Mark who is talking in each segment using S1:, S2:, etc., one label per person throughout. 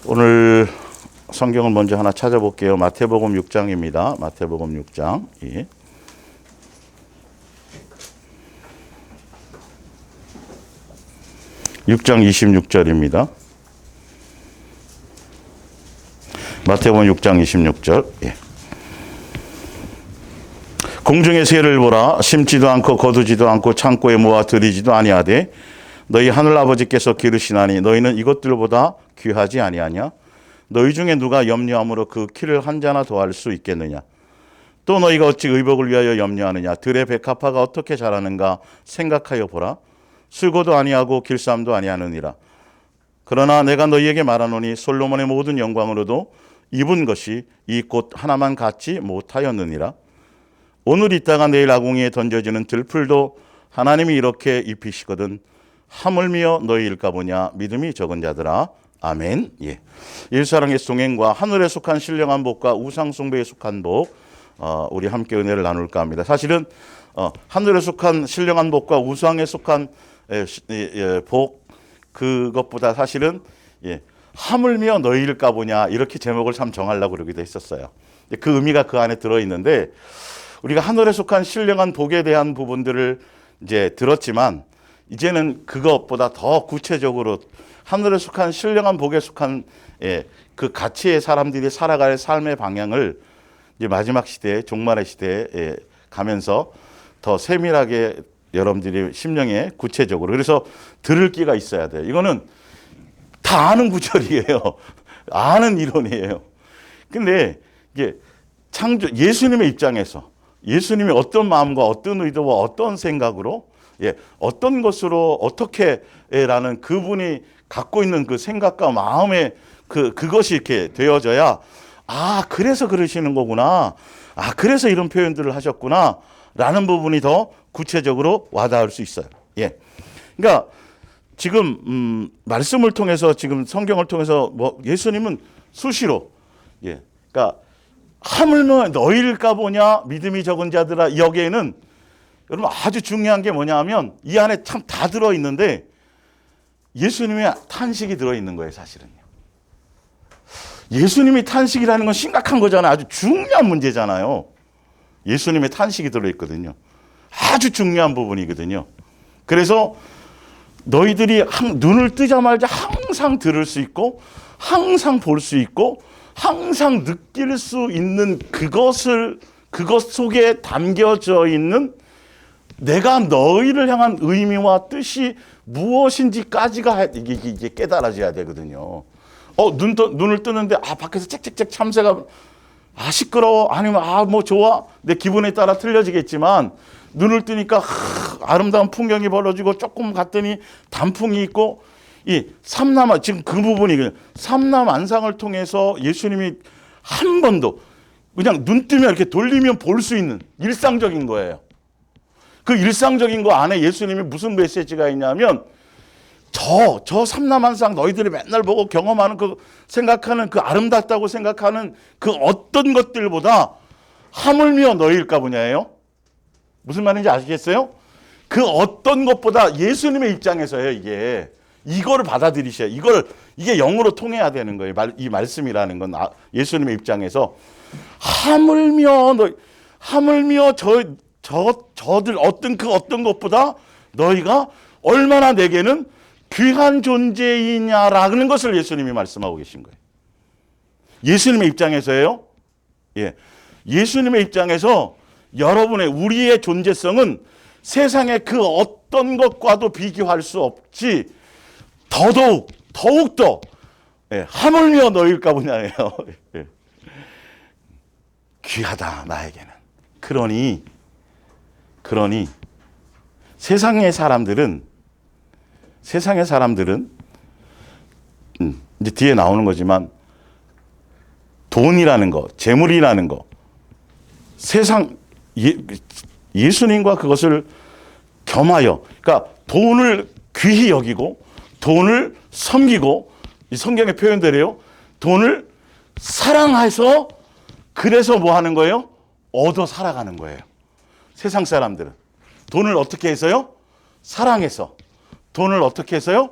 S1: 오늘 성경을 먼저 하나 찾아볼게요. 마태복음 6장입니다. 마태복음 6장. 예. (6장) 26절입니다. 마태복음 6장 26절. 예. 공중의 새를 보라. 심지도 않고 거두지도 않고 창고에 모아 들이지도 아니하되 너희 하늘 아버지께서 기르시나니 너희는 이것들보다 귀하지 아니하냐? 너희 중에 누가 염려함으로 그 키를 한 자나 더할 수 있겠느냐? 또 너희가 어찌 의복을 위하여 염려하느냐? 들의 백합화가 어떻게 자라는가 생각하여 보라. 수고도 아니하고 길쌈도 아니하느니라. 그러나 내가 너희에게 말하노니 솔로몬의 모든 영광으로도 입은 것이 이 꽃 하나만 갖지 못하였느니라. 오늘 있다가 내일 아궁이에 던져지는 들풀도 하나님이 이렇게 입히시거든 하물며 너희일까 보냐. 믿음이 적은 자들아. 아멘. 예. 일사랑의 동행과 하늘에 속한 신령한 복과 우상 숭배에 속한 복, 우리 함께 은혜를 나눌까 합니다. 사실은 하늘에 속한 신령한 복과 우상에 속한 복, 그것보다 사실은 하물며 너희일까 보냐 이렇게 제목을 참 정하려고 그러기도 했었어요. 그 의미가 그 안에 들어 있는데 우리가 하늘에 속한 신령한 복에 대한 부분들을 이제 들었지만 이제는 그것보다 더 구체적으로 하늘에 속한 신령한 복에 속한 그 가치의 사람들이 살아갈 삶의 방향을 이제 마지막 시대에 종말의 시대에 가면서 더 세밀하게 여러분들이 심령에 구체적으로 그래서 들을 끼가 있어야 돼요. 이거는 다 아는 구절이에요. 아는 이론이에요. 근데 이게 예수님의 입장에서 예수님이 어떤 마음과 어떤 의도와 어떤 생각으로 어떤 것으로 어떻게라는 그분이 갖고 있는 그 생각과 마음의 그것이 이렇게 되어져야 그래서 그러시는 거구나. 그래서 이런 표현들을 하셨구나. 라는 부분이 더 구체적으로 와닿을 수 있어요. 예. 그러니까 지금 말씀을 통해서 지금 성경을 통해서 예수님은 수시로 그러니까 하물며 너희일까 보냐 믿음이 적은 자들아 여기에는 여러분 아주 중요한 게 뭐냐 하면 이 안에 참 다 들어있는데 예수님의 탄식이 들어있는 거예요. 사실은요. 예수님이 탄식이라는 건 심각한 거잖아요. 아주 중요한 문제잖아요. 예수님의 탄식이 들어있거든요. 아주 중요한 부분이거든요. 그래서 너희들이 눈을 뜨자마자 항상 들을 수 있고 항상 볼 수 있고 항상 느낄 수 있는 그것 속에 담겨져 있는 내가 너희를 향한 의미와 뜻이 무엇인지까지가 이게 깨달아져야 되거든요. 눈을 뜨는데 밖에서 짹짹짹 참새가 시끄러워 아니면 뭐 좋아 내 기분에 따라 틀려지겠지만 눈을 뜨니까 아름다운 풍경이 벌어지고 조금 갔더니 단풍이 있고 이 삼남 지금 그 부분이 삼남안상을 통해서 예수님이 한 번도 그냥 눈 뜨면 이렇게 돌리면 볼 수 있는 일상적인 거예요. 그 일상적인 거 안에 예수님이 무슨 메시지가 있냐면 저 삼남한상 너희들이 맨날 보고 경험하는 생각하는 그 아름답다고 생각하는 그 어떤 것들보다 하물며 너희일까 보냐예요. 무슨 말인지 아시겠어요? 그 어떤 것보다 예수님의 입장에서요. 이거를 받아들이셔야 이게 영으로 통해야 되는 거예요. 이 말씀이라는 건 예수님의 입장에서 하물며 저들 어떤 것보다 너희가 얼마나 내게는 귀한 존재이냐라는 것을 예수님이 말씀하고 계신 거예요. 예수님의 입장에서예요. 예수님의 입장에서 우리의 존재성은 세상의 그 어떤 것과도 비교할 수 없지 더욱더 하물며 너희일까 보냐예요. 귀하다 나에게는. 그러니 세상의 사람들은 이제 뒤에 나오는 거지만 돈이라는 거, 재물이라는 거, 예수님과 그것을 겸하여, 그러니까 돈을 귀히 여기고 돈을 섬기고 이 성경의 표현대로요. 돈을 사랑해서 그래서 뭐 하는 거예요? 얻어 살아가는 거예요. 세상 사람들은 돈을 어떻게 해서요? 사랑해서. 돈을 어떻게 해서요?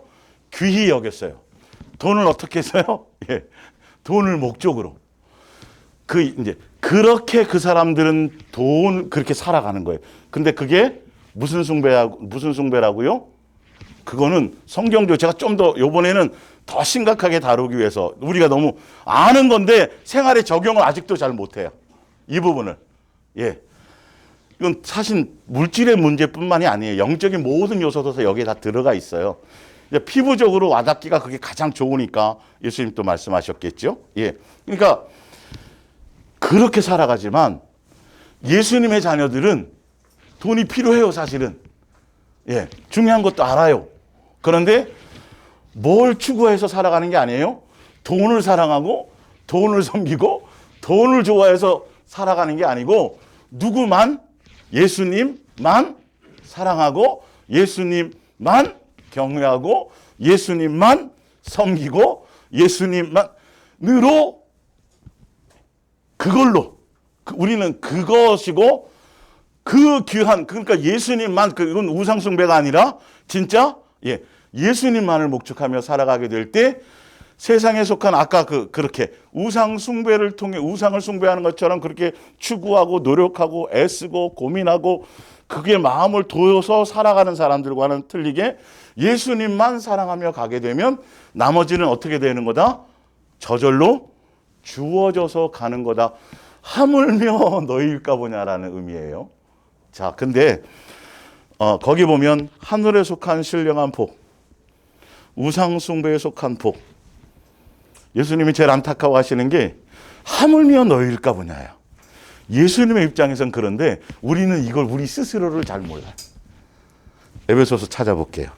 S1: 귀히 여겼어요. 돈을 어떻게 써요? 예. 돈을 목적으로. 이제 그렇게 그 사람들은 그렇게 살아가는 거예요. 근데 그게 무슨 숭배라고요? 그거는 성경적으로 제가 좀 더 요번에는 더 심각하게 다루기 위해서 우리가 너무 아는 건데 생활에 적용을 아직도 잘 못해요. 이 부분을. 예. 이건 사실 물질의 문제뿐만이 아니에요. 영적인 모든 요소도 여기에 다 들어가 있어요. 피부적으로 와닿기가 그게 가장 좋으니까 예수님 또 말씀하셨겠죠. 예. 그러니까 그렇게 살아가지만 예수님의 자녀들은 돈이 필요해요, 사실은. 예. 중요한 것도 알아요. 그런데 뭘 추구해서 살아가는 게 아니에요. 돈을 사랑하고 돈을 섬기고 돈을 좋아해서 살아가는 게 아니고 누구만? 예수님만 사랑하고 예수님만 경외하고 예수님만 섬기고 예수님만으로 그걸로 우리는 그것이고 그 귀한 그러니까 예수님만 이건 우상 숭배가 아니라 진짜 예수님만을 목적하며 살아가게 될 때 세상에 속한 아까 그렇게 우상 숭배를 통해 우상을 숭배하는 것처럼 그렇게 추구하고 노력하고 애쓰고 고민하고 그게 마음을 둬서 살아가는 사람들과는 틀리게 예수님만 사랑하며 가게 되면 나머지는 어떻게 되는 거다? 저절로 주어져서 가는 거다. 하물며 너희일까 보냐라는 의미예요. 자, 근데 거기 보면 하늘에 속한 신령한 복, 우상 숭배에 속한 복. 예수님이 제일 안타까워하시는 게 하물며 너희일까 보냐요. 예수님의 입장에선 그런데 우리는 이걸 우리 스스로를 잘 몰라요. 에베소서 찾아볼게요.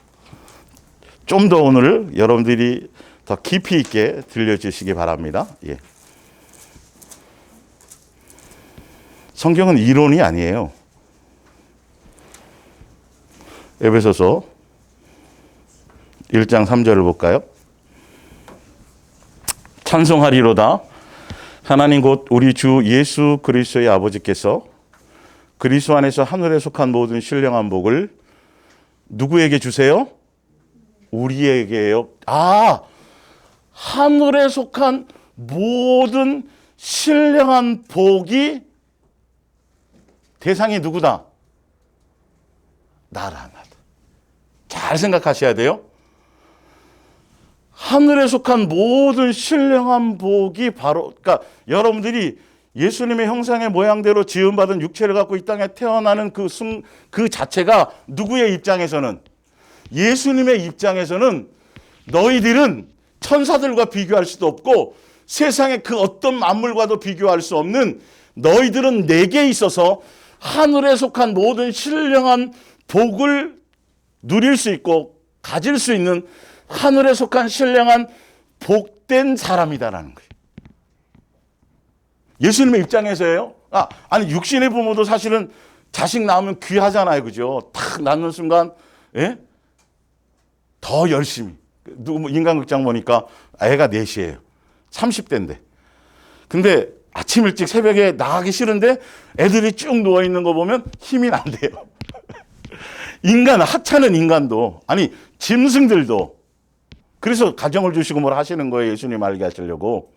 S1: 좀 더 오늘 여러분들이 더 깊이 있게 들려주시기 바랍니다. 예. 성경은 이론이 아니에요. 에베소서 1장 3절을 볼까요? 찬송하리로다. 하나님 곧 우리 주 예수 그리스도의 아버지께서 그리스도 안에서 하늘에 속한 모든 신령한 복을 누구에게 주세요? 우리에게요. 하늘에 속한 모든 신령한 복이 대상이 누구다? 나다. 잘 생각하셔야 돼요. 하늘에 속한 모든 신령한 복이 바로 그러니까 여러분들이 예수님의 형상의 모양대로 지음받은 육체를 갖고 이 땅에 태어나는 그 자체가 누구의 입장에서는 예수님의 입장에서는 너희들은 천사들과 비교할 수도 없고 세상의 그 어떤 만물과도 비교할 수 없는 너희들은 내게 있어서 하늘에 속한 모든 신령한 복을 누릴 수 있고 가질 수 있는 하늘에 속한 신령한 복된 사람이다라는 거예요. 예수님의 입장에서예요. 아니 육신의 부모도 사실은 자식 낳으면 귀하잖아요, 그죠? 탁 낳는 순간, 예? 더 열심히. 인간극장 보니까 애가 넷이에요. 30대인데. 근데 아침 일찍 새벽에 나가기 싫은데 애들이 쭉 누워 있는 거 보면 힘이 난대요. 하찮은 인간도 아니 짐승들도 그래서 가정을 주시고 뭘 하시는 거예요. 예수님 알게 하시려고.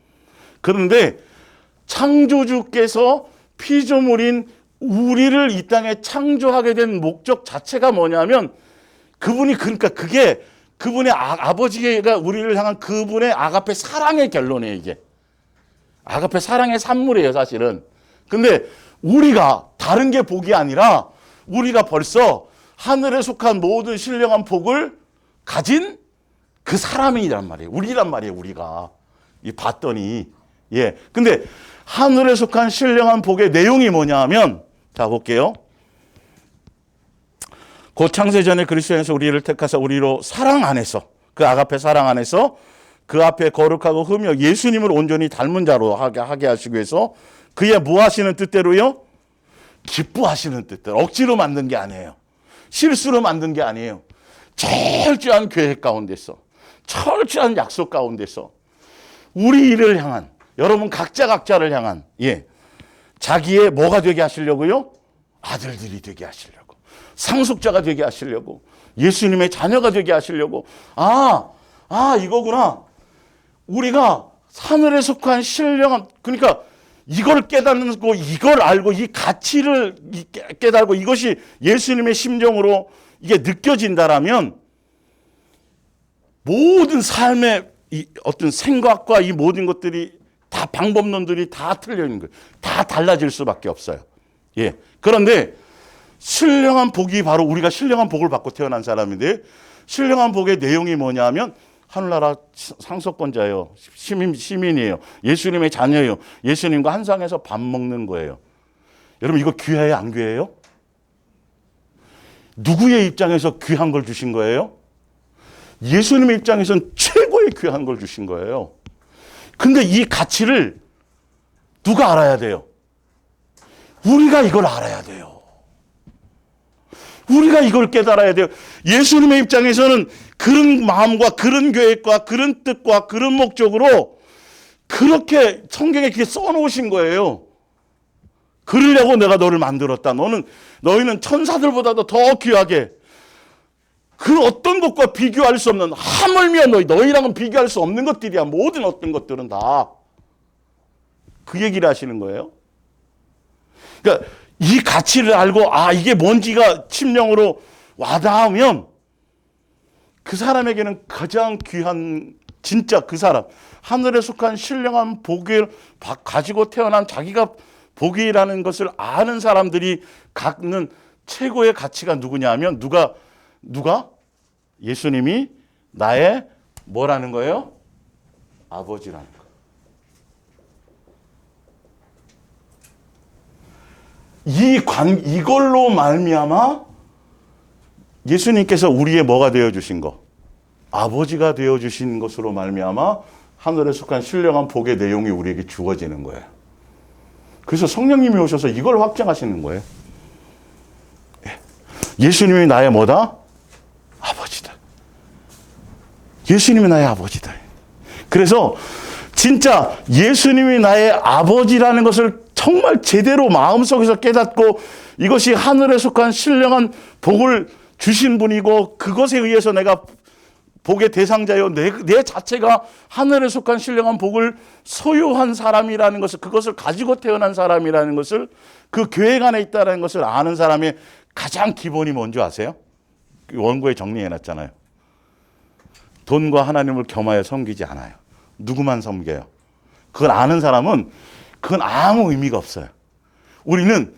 S1: 그런데 창조주께서 피조물인 우리를 이 땅에 창조하게 된 목적 자체가 뭐냐면 그분이 그러니까 그게 그분의 아버지가 우리를 향한 그분의 아가페 사랑의 결론이에요. 이게 아가페 사랑의 산물이에요, 사실은. 근데 우리가 다른 게 복이 아니라 우리가 벌써 하늘에 속한 모든 신령한 복을 가진 그 사람이란 말이에요. 우리란 말이에요, 우리가. 봤더니. 예. 근데 하늘에 속한 신령한 복의 내용이 뭐냐 하면, 자, 볼게요. 곧 창세전에 그리스도에서 우리를 택하사 우리로 사랑 안에서, 그 아가페 사랑 안에서 그 앞에 거룩하고 흠이 예수님을 온전히 닮은 자로 하게 하시기 위해서 그의 뭐 하시는 뜻대로요? 기뻐하시는 뜻대로. 억지로 만든 게 아니에요. 실수로 만든 게 아니에요. 철저한 계획 가운데서, 철저한 약속 가운데서 우리를 향한, 여러분 각자를 향한, 자기의 뭐가 되게 하시려고요? 아들들이 되게 하시려고, 상속자가 되게 하시려고, 예수님의 자녀가 되게 하시려고. 이거구나. 우리가 하늘에 속한 신령한, 그러니까 이걸 깨닫고 이걸 알고 이 가치를 깨달고 이것이 예수님의 심정으로 이게 느껴진다라면 모든 삶의 이 어떤 생각과 이 모든 것들이 다 방법론들이 다 틀려 있는 거예요. 다 달라질 수밖에 없어요. 예. 그런데 신령한 복이 바로 우리가 신령한 복을 받고 태어난 사람인데 신령한 복의 내용이 뭐냐면 하늘나라 상속권자예요. 시민이에요. 예수님의 자녀예요. 예수님과 한 상에서 밥 먹는 거예요. 여러분 이거 귀해요? 안 귀해요? 누구의 입장에서 귀한 걸 주신 거예요? 예수님의 입장에서는 최고의 귀한 걸 주신 거예요. 근데 이 가치를 누가 알아야 돼요? 우리가 이걸 알아야 돼요. 우리가 이걸 깨달아야 돼요. 예수님의 입장에서는 그런 마음과 그런 계획과 그런 뜻과 그런 목적으로 그렇게 성경에 그게 써놓으신 거예요. 그러려고 내가 너를 만들었다. 너희는 천사들보다도 더 귀하게 그 어떤 것과 비교할 수 없는, 하물며 너희랑은 비교할 수 없는 것들이야. 모든 어떤 것들은 다. 그 얘기를 하시는 거예요. 그러니까 이 가치를 알고 이게 뭔지가 심령으로 와닿으면 그 사람에게는 가장 귀한, 진짜 그 사람, 하늘에 속한 신령한 복을 가지고 태어난 자기가 복이라는 것을 아는 사람들이 갖는 최고의 가치가 누구냐 하면 누가? 예수님이 나의 뭐라는 거예요? 아버지라는 거예요. 이걸로 말미암아 예수님께서 우리의 뭐가 되어주신 거? 아버지가 되어주신 것으로 말미암아 하늘에 속한 신령한 복의 내용이 우리에게 주어지는 거예요. 그래서 성령님이 오셔서 이걸 확증하시는 거예요. 예수님이 나의 뭐다? 아버지다. 예수님이 나의 아버지다. 그래서 진짜 예수님이 나의 아버지라는 것을 정말 제대로 마음속에서 깨닫고 이것이 하늘에 속한 신령한 복을 주신 분이고 그것에 의해서 내가 복의 대상자요, 내 자체가 하늘에 속한 신령한 복을 소유한 사람이라는 것을, 그것을 가지고 태어난 사람이라는 것을, 그 계획 안에 있다는 것을 아는 사람의 가장 기본이 뭔지 아세요? 원고에 정리해놨잖아요. 돈과 하나님을 겸하여 섬기지 않아요. 누구만 섬겨요. 그걸 아는 사람은 그건 아무 의미가 없어요. 우리는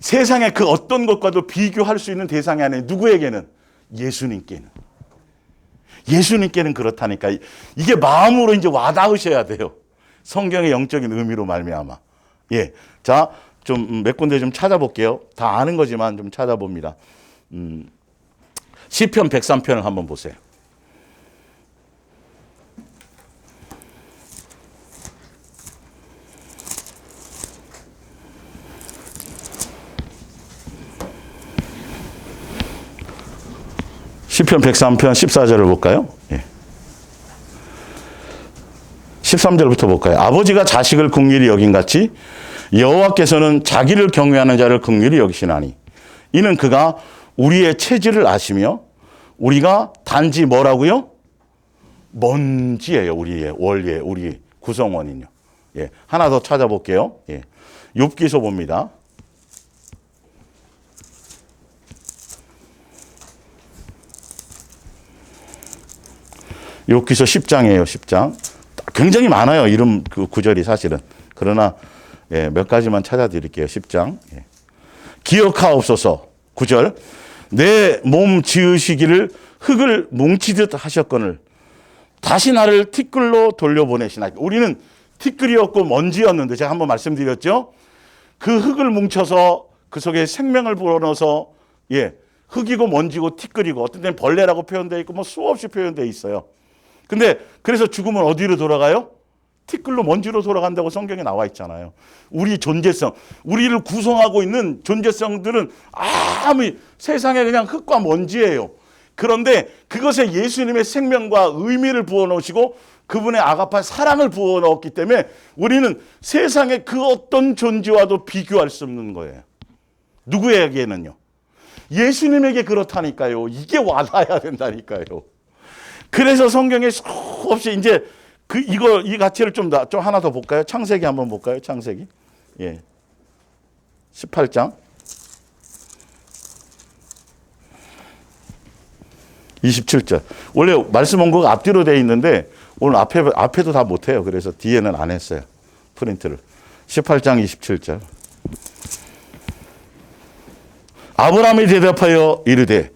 S1: 세상의 그 어떤 것과도 비교할 수 있는 대상이 아니에요. 누구에게는? 예수님께는. 예수님께는 그렇다니까. 이게 마음으로 이제 와닿으셔야 돼요. 성경의 영적인 의미로 말미암아. 예. 자, 좀 몇 군데 좀 찾아볼게요. 다 아는 거지만 좀 찾아봅니다. 시편 103편을 한번 보세요. 시편 103편 14절을 볼까요? 예. 13절부터 볼까요? 아버지가 자식을 긍휼히 여긴같이 여호와께서는 자기를 경외하는 자를 긍휼히 여기시나니 이는 그가 우리의 체질을 아시며 우리가 단지 뭐라고요? 먼지예요. 우리의 원리의 우리 구성원이요. 예. 하나 더 찾아볼게요. 예. 욥기서 봅니다. 욥기서 10장이에요. 10장. 굉장히 많아요. 이름 그 구절이 사실은. 그러나 예, 몇 가지만 찾아드릴게요. 10장. 예. 기억하옵소서. 9절. 내 몸 지으시기를 흙을 뭉치듯 하셨거늘 다시 나를 티끌로 돌려보내시나. 우리는 티끌이었고 먼지였는데 제가 한번 말씀드렸죠. 그 흙을 뭉쳐서 그 속에 생명을 불어넣어서 예, 흙이고 먼지고 티끌이고 어떤 때는 벌레라고 표현되어 있고 뭐 수없이 표현되어 있어요. 근데 그래서 죽으면 어디로 돌아가요? 티끌로 먼지로 돌아간다고 성경에 나와 있잖아요. 우리 존재성, 우리를 구성하고 있는 존재성들은 아무 세상에 그냥 흙과 먼지예요. 그런데 그것에 예수님의 생명과 의미를 부어넣으시고 그분의 아가파 사랑을 부어넣었기 때문에 우리는 세상의 그 어떤 존재와도 비교할 수 없는 거예요. 누구에게는요? 예수님에게 그렇다니까요. 이게 와닿아야 된다니까요. 그래서 성경에 수없이 이제 이 가치를 좀 하나 더 볼까요? 창세기 한번 볼까요? 창세기. 예. 18장. 27절. 원래 말씀 원고가 앞뒤로 되어 있는데 오늘 앞에도 다 못해요. 그래서 뒤에는 안 했어요. 프린트를. 18장 27절. 아브라함이 대답하여 이르되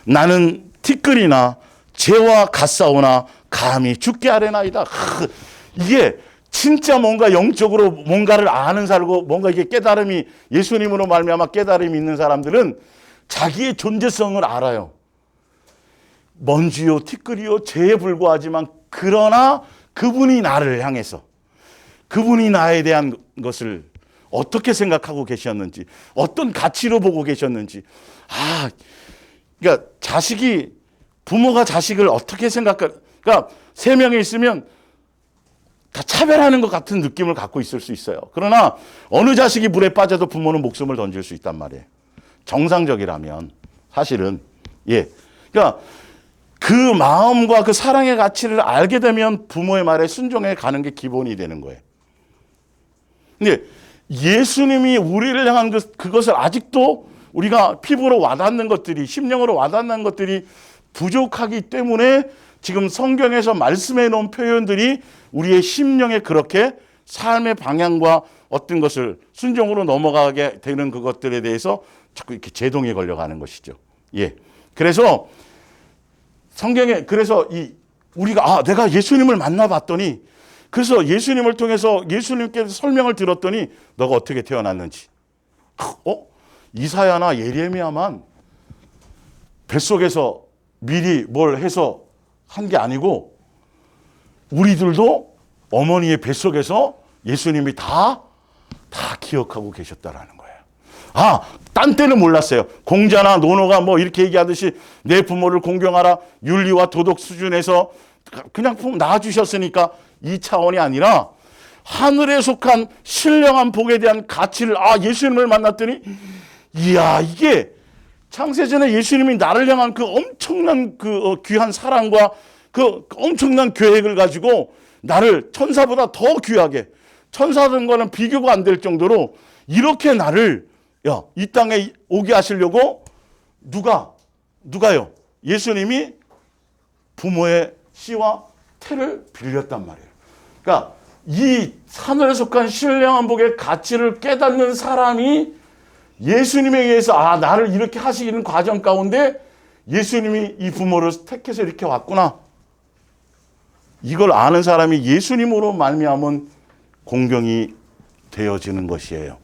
S1: 나는 티끌이나 재와 같사오나 감히 죽게 하려나이다. 이게 진짜 뭔가 영적으로 뭔가를 아는 살고 뭔가 이게 깨달음이 예수님으로 말미암아 깨달음이 있는 사람들은 자기의 존재성을 알아요. 먼지요 티끌이요 재에 불과하지만 그러나 그분이 나를 향해서 그분이 나에 대한 것을 어떻게 생각하고 계셨는지 어떤 가치로 보고 계셨는지 그러니까 부모가 자식을 어떻게 그러니까 세 명이 있으면 다 차별하는 것 같은 느낌을 갖고 있을 수 있어요. 그러나 어느 자식이 물에 빠져도 부모는 목숨을 던질 수 있단 말이에요. 정상적이라면 사실은 그러니까 그 마음과 그 사랑의 가치를 알게 되면 부모의 말에 순종해 가는 게 기본이 되는 거예요. 근데 예수님이 우리를 향한 그것을 아직도 우리가 피부로 와닿는 것들이 심령으로 와닿는 것들이 부족하기 때문에 지금 성경에서 말씀해 놓은 표현들이 우리의 심령에 그렇게 삶의 방향과 어떤 것을 순종으로 넘어가게 되는 그것들에 대해서 자꾸 이렇게 제동이 걸려가는 것이죠. 그래서 성경에 우리가 내가 예수님을 만나봤더니 그래서 예수님을 통해서 예수님께서 설명을 들었더니 너가 어떻게 태어났는지. 이사야나 예레미야만 뱃속에서 미리 뭘 해서 한 게 아니고 우리들도 어머니의 뱃속에서 예수님이 다 기억하고 계셨다라는 거예요. 딴 때는 몰랐어요. 공자나 논어가 뭐 이렇게 얘기하듯이 내 부모를 공경하라 윤리와 도덕 수준에서 그냥 낳아주셨으니까 이 차원이 아니라 하늘에 속한 신령한 복에 대한 가치를 예수님을 만났더니 이야 이게 창세전에 예수님이 나를 향한 그 엄청난 귀한 사랑과 그 엄청난 계획을 가지고 나를 천사보다 더 귀하게 천사들과는 비교가 안 될 정도로 이렇게 나를 이 땅에 오게 하시려고 누가요? 예수님이 부모의 씨와 태를 빌렸단 말이에요. 그러니까 이 하늘에 속한 신령한 복의 가치를 깨닫는 사람이 예수님에 의해서 나를 이렇게 하시는 과정 가운데 예수님이 이 부모를 택해서 이렇게 왔구나. 이걸 아는 사람이 예수님으로 말미암은 공경이 되어지는 것이에요.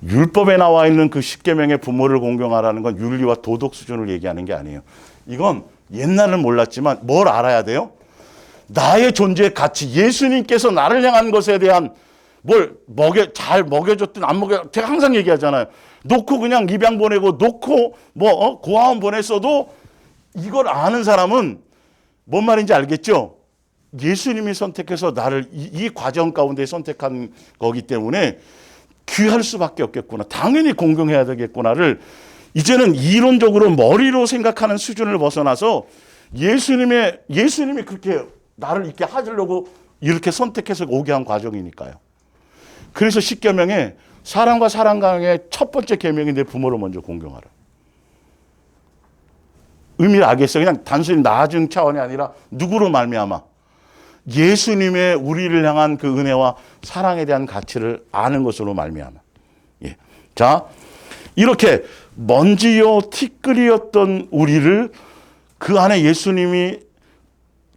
S1: 율법에 나와 있는 그 10계명의 부모를 공경하라는 건 윤리와 도덕 수준을 얘기하는 게 아니에요. 이건 옛날은 몰랐지만 뭘 알아야 돼요? 나의 존재의 가치, 예수님께서 나를 향한 것에 대한 뭘 잘 먹여줬든 안 제가 항상 얘기하잖아요. 놓고 그냥 입양 보내고 놓고 고아원 보냈어도 이걸 아는 사람은 뭔 말인지 알겠죠? 예수님이 선택해서 나를 이 과정 가운데 선택한 거기 때문에 귀할 수밖에 없겠구나. 당연히 공경해야 되겠구나를 이제는 이론적으로 머리로 생각하는 수준을 벗어나서 예수님이 그렇게 나를 이렇게 하려고 이렇게 선택해서 오게 한 과정이니까요. 그래서 10계명에 사랑과 사랑 강의 첫 번째 계명이 내 부모를 먼저 공경하라. 의미를 알겠어요. 그냥 단순히 나아준 차원이 아니라 누구로 말미암아 예수님의 우리를 향한 그 은혜와 사랑에 대한 가치를 아는 것으로 말미암아. 자, 이렇게 먼지요 티끌이었던 우리를 그 안에 예수님이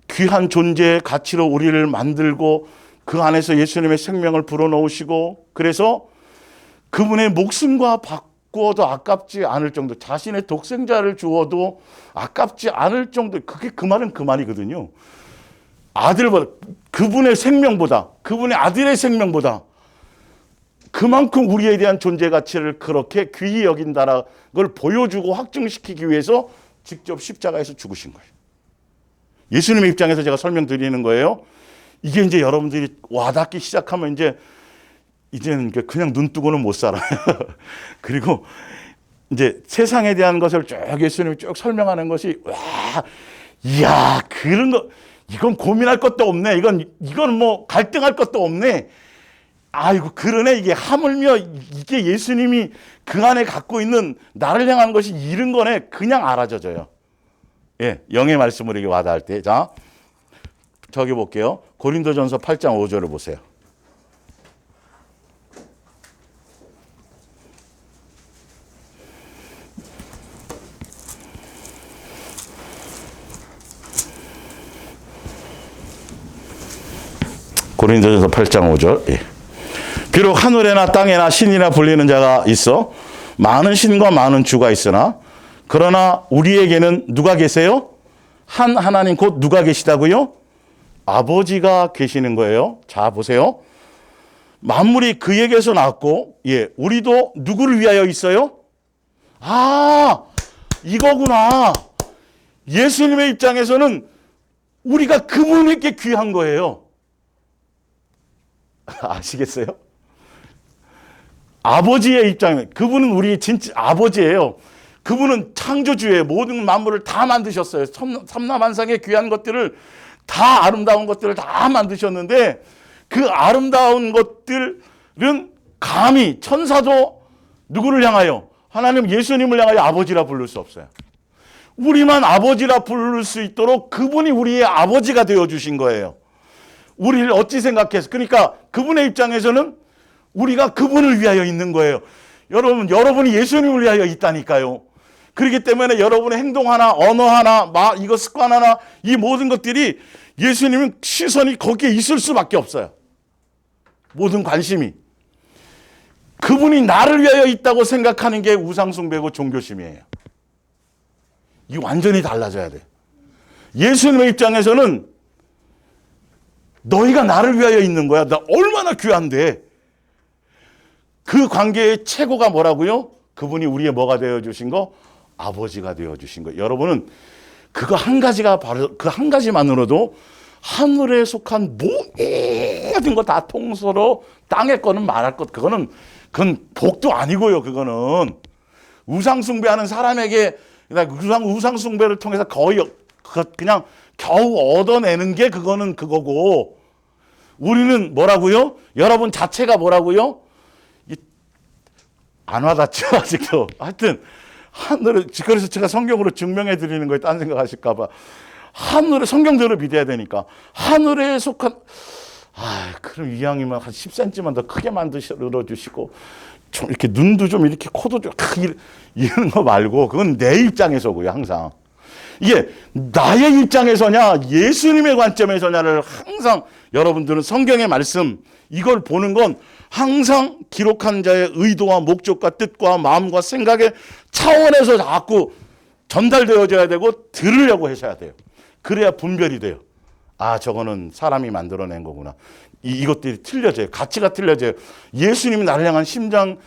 S1: 귀한 존재의 가치로 우리를 만들고 그 안에서 예수님의 생명을 불어넣으시고 그래서 그분의 목숨과 바꾸어도 아깝지 않을 정도, 자신의 독생자를 주어도 아깝지 않을 정도, 그게 그 말은 그 말이거든요. 아들보다, 그분의 생명보다, 그분의 아들의 생명보다 그만큼 우리에 대한 존재 가치를 그렇게 귀히 여긴다는 걸 보여주고 확증시키기 위해서 직접 십자가에서 죽으신 거예요. 예수님의 입장에서 제가 설명드리는 거예요. 이게 이제 여러분들이 와닿기 시작하면 이제는 그냥 눈 뜨고는 못 살아요. 그리고 이제 세상에 대한 것을 쭉 예수님이 쭉 설명하는 것이 이야 그런 거 이건 고민할 것도 없네. 이건 뭐 갈등할 것도 없네. 아이고, 그러네. 이게 하물며 이게 예수님이 그 안에 갖고 있는 나를 향한 것이 이런 거네. 그냥 알아져져요. 예, 영의 말씀으로 이게 와닿을 때. 자, 저기 볼게요. 고린도전서 8장 5절을 보세요. 고린도전서 8장 5절. 예. 비록 하늘에나 땅에나 신이나 불리는 자가 있어 많은 신과 많은 주가 있으나 그러나 우리에게는 누가 계세요? 한 하나님 곧 누가 계시다고요? 아버지가 계시는 거예요. 자, 보세요. 만물이 그에게서 나왔고, 예, 우리도 누구를 위하여 있어요? 아, 이거구나. 예수님의 입장에서는 우리가 그분에게 귀한 거예요. 아시겠어요? 아버지의 입장에, 그분은 우리 진짜 아버지예요. 그분은 창조주예요. 모든 만물을 다 만드셨어요. 삼라만상의 귀한 것들을 다, 아름다운 것들을 다 만드셨는데 그 아름다운 것들은 감히 천사도 누구를 향하여? 하나님 예수님을 향하여 아버지라 부를 수 없어요. 우리만 아버지라 부를 수 있도록 그분이 우리의 아버지가 되어주신 거예요. 우리를 어찌 생각해서, 그러니까 그분의 입장에서는 우리가 그분을 위하여 있는 거예요. 여러분이 예수님을 위하여 있다니까요. 그렇기 때문에 여러분의 행동 하나, 언어 하나, 이거 습관 하나, 이 모든 것들이 예수님은 시선이 거기에 있을 수밖에 없어요. 모든 관심이. 그분이 나를 위하여 있다고 생각하는 게 우상숭배고 종교심이에요. 이게 완전히 달라져야 돼. 예수님의 입장에서는 너희가 나를 위하여 있는 거야. 나 얼마나 귀한데. 그 관계의 최고가 뭐라고요? 그분이 우리의 뭐가 되어주신 거? 아버지가 되어주신 거. 여러분은 그거 한 가지가 바로 그 한 가지만으로도 하늘에 속한 모든 거 다 통솔로 땅의 거는 말할 것, 그건 복도 아니고요. 그거는 우상숭배하는 사람에게 우상숭배를 통해서 거의 그냥 겨우 얻어내는 게 그거는 그거고, 우리는 뭐라고요? 여러분 자체가 뭐라고요? 안 와닿죠, 아직도. 하여튼 하늘을, 그래서 제가 성경으로 증명해 드리는 거에 딴 생각하실까 봐. 하늘을, 성경대로 믿어야 되니까. 하늘에 속한, 그럼 이왕이면 한 10cm만 더 크게 만들어 주시고, 좀 이렇게 눈도 좀 이렇게 코도 좀 이런 거 말고, 그건 내 입장에서고요, 항상. 이게 나의 입장에서냐, 예수님의 관점에서냐를 항상 여러분들은 성경의 말씀, 이걸 보는 건 항상 기록한 자의 의도와 목적과 뜻과 마음과 생각의 차원에서 자꾸 전달되어져야 되고 들으려고 하셔야 돼요. 그래야 분별이 돼요. 아, 저거는 사람이 만들어낸 거구나. 이것들이 틀려져요. 가치가 틀려져요. 예수님이 나를 향한 심장의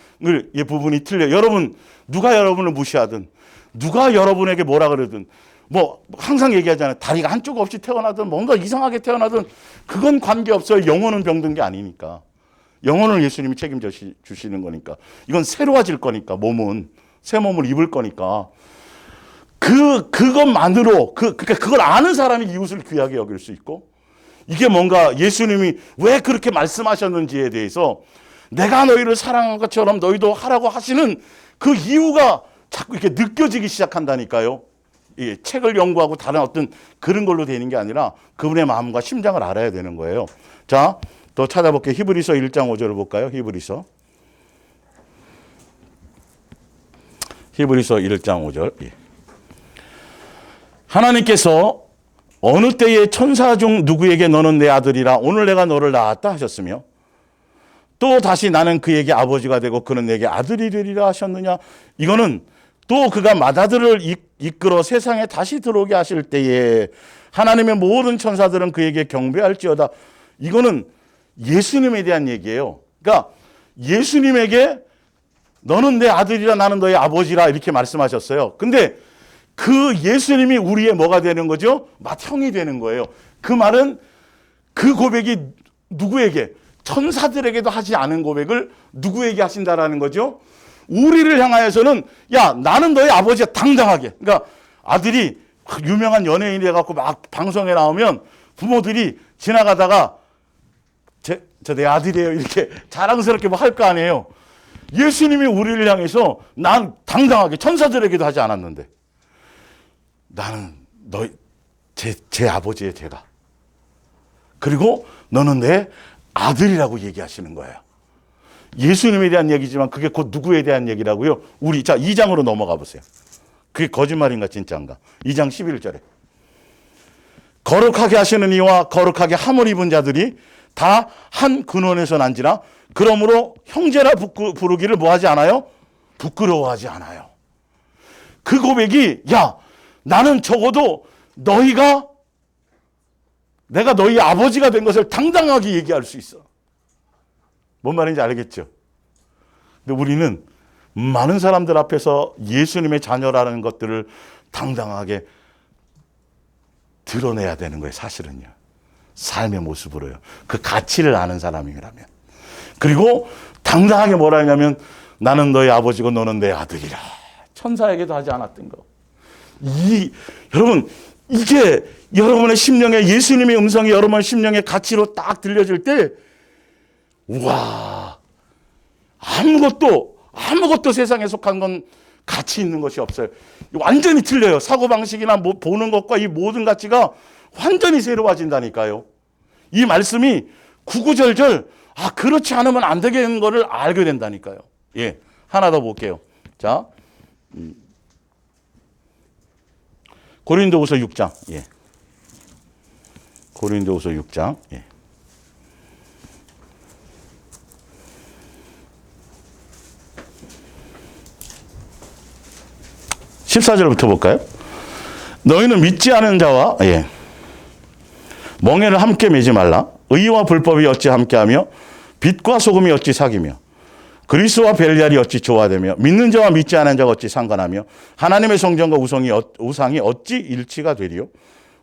S1: 부분이 틀려요. 여러분, 누가 여러분을 무시하든, 누가 여러분에게 뭐라 그러든, 뭐 항상 얘기하잖아요. 다리가 한쪽 없이 태어나든 뭔가 이상하게 태어나든 그건 관계없어요. 영혼은 병든 게 아니니까. 영혼을 예수님이 책임져 주시는 거니까. 이건 새로워질 거니까, 몸은. 새 몸을 입을 거니까. 그것만으로, 그러니까 그걸 아는 사람이 이웃을 귀하게 여길 수 있고, 이게 뭔가 예수님이 왜 그렇게 말씀하셨는지에 대해서 내가 너희를 사랑한 것처럼 너희도 하라고 하시는 그 이유가 자꾸 이렇게 느껴지기 시작한다니까요. 이 책을 연구하고 다른 어떤 그런 걸로 되는 게 아니라 그분의 마음과 심장을 알아야 되는 거예요. 자, 또 찾아볼게요. 히브리서 1장 5절을 볼까요? 히브리서 1장 5절. 예. 하나님께서 어느 때에 천사 중 누구에게 너는 내 아들이라 오늘 내가 너를 낳았다 하셨으며, 또 다시 나는 그에게 아버지가 되고 그는 내게 아들이 되리라 하셨느냐. 이거는 또 그가 맏아들을 이끌어 세상에 다시 들어오게 하실 때에 하나님의 모든 천사들은 그에게 경배할지어다. 이거는 예수님에 대한 얘기예요. 그러니까 예수님에게 너는 내 아들이라 나는 너의 아버지라 이렇게 말씀하셨어요. 근데 그 예수님이 우리의 뭐가 되는 거죠? 맏형이 되는 거예요. 그 말은 그 고백이 누구에게? 천사들에게도 하지 않은 고백을 누구에게 하신다라는 거죠? 우리를 향하여서는 야, 나는 너의 아버지야, 당당하게. 그러니까 아들이 유명한 연예인이 돼갖고 막 방송에 나오면 부모들이 지나가다가 저 내 아들이에요 이렇게 자랑스럽게 뭐 할 거 아니에요. 예수님이 우리를 향해서 난 당당하게 천사들에게도 하지 않았는데 나는 제 아버지의 제가. 그리고 너는 내 아들이라고 얘기하시는 거예요. 예수님에 대한 얘기지만 그게 곧 누구에 대한 얘기라고요? 우리, 자, 2장으로 넘어가 보세요. 그게 거짓말인가 진짜인가? 2장 11절에. 거룩하게 하시는 이와 거룩하게 함을 입은 자들이 다 한 근원에서 난지라 그러므로 형제라 부르기를 뭐하지 않아요? 부끄러워하지 않아요. 그 고백이 야 나는 적어도 내가 너희 아버지가 된 것을 당당하게 얘기할 수 있어. 뭔 말인지 알겠죠? 근데 우리는 많은 사람들 앞에서 예수님의 자녀라는 것들을 당당하게 드러내야 되는 거예요. 사실은요. 삶의 모습으로요. 그 가치를 아는 사람이라면. 그리고 당당하게 뭐라 하냐면 나는 너희 아버지고 너는 내 아들이라. 천사에게도 하지 않았던 거. 여러분 이게 여러분의 심령에 예수님의 음성이 여러분의 심령의 가치로 딱 들려질 때 우와 아무것도 세상에 속한 건 가치 있는 것이 없어요. 완전히 틀려요. 사고방식이나 뭐 보는 것과 이 모든 가치가 완전히 새로워진다니까요. 이 말씀이 구구절절 그렇지 않으면 안 되겠는 거를 알게 된다니까요. 예, 하나 더 볼게요. 자, 고린도후서 6장. 예. 고린도후서 6장. 예. 14절부터 볼까요? 너희는 믿지 않은 자와 멍에를 함께 매지 말라. 의와 불법이 어찌 함께하며 빛과 소금이 어찌 사귀며 그리스와 벨리알이 어찌 조화되며 믿는 자와 믿지 않은 자가 어찌 상관하며 하나님의 성전과 우상이 어찌 일치가 되리요.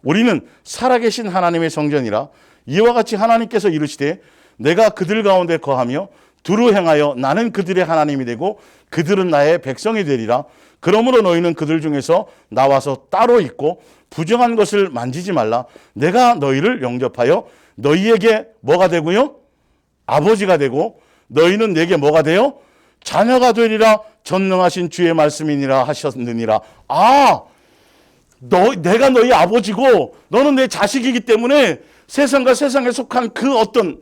S1: 우리는 살아계신 하나님의 성전이라. 이와 같이 하나님께서 이르시되 내가 그들 가운데 거하며 두루 행하여 나는 그들의 하나님이 되고 그들은 나의 백성이 되리라. 그러므로 너희는 그들 중에서 나와서 따로 있고 부정한 것을 만지지 말라. 내가 너희를 영접하여 너희에게 뭐가 되고요? 아버지가 되고 너희는 내게 뭐가 돼요? 자녀가 되리라. 전능하신 주의 말씀이니라 하셨느니라. 내가 너희 아버지고 너는 내 자식이기 때문에 세상과 세상에 속한 그 어떤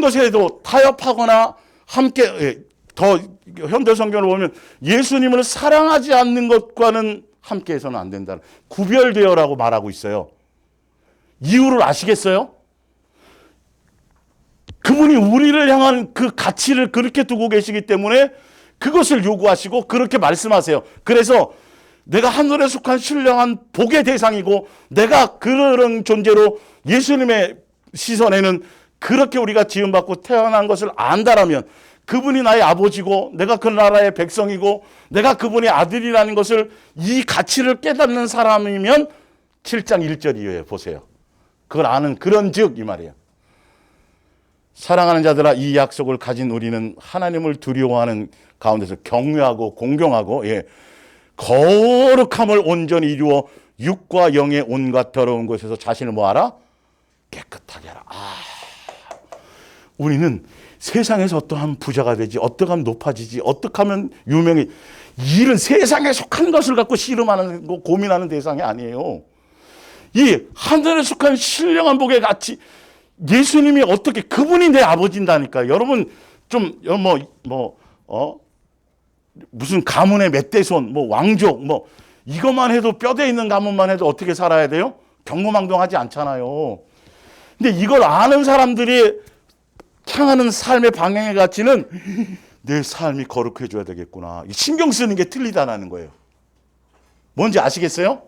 S1: 것에도 타협하거나 함께 더 현대 성경을 보면 예수님을 사랑하지 않는 것과는 함께해서는 안 된다. 구별되어라고 말하고 있어요. 이유를 아시겠어요? 그분이 우리를 향한 그 가치를 그렇게 두고 계시기 때문에 그것을 요구하시고 그렇게 말씀하세요. 그래서 내가 하늘에 속한 신령한 복의 대상이고 내가 그런 존재로 예수님의 시선에는 그렇게 우리가 지음받고 태어난 것을 안다라면 그분이 나의 아버지고 내가 그 나라의 백성이고 내가 그분의 아들이라는 것을 이 가치를 깨닫는 사람이면 7장 1절이에요. 보세요. 그걸 아는 그런즉 이 말이에요. 사랑하는 자들아 이 약속을 가진 우리는 하나님을 두려워하는 가운데서 경외하고 공경하고 거룩함을 온전히 이루어 육과 영의 온갖 더러운 것에서 자신을 뭐하라? 깨끗하게 하라. 우리는 세상에서 어떠한 부자가 되지, 어떻게 하면 높아지지, 어떻게 하면 유명해. 일은 세상에 속한 것을 갖고 씨름하는 거, 고민하는 대상이 아니에요. 이 하늘에 속한 신령한 복의 가치, 예수님이 어떻게, 그분이 내 아버지인다니까요. 여러분, 좀, 무슨 가문의 멧돼손, 왕족, 이것만 해도 뼈대 있는 가문만 해도 어떻게 살아야 돼요? 경무망동하지 않잖아요. 근데 이걸 아는 사람들이 향하는 삶의 방향의 가치는 내 삶이 거룩해져야 되겠구나. 신경 쓰는 게 틀리다는 거예요. 뭔지 아시겠어요?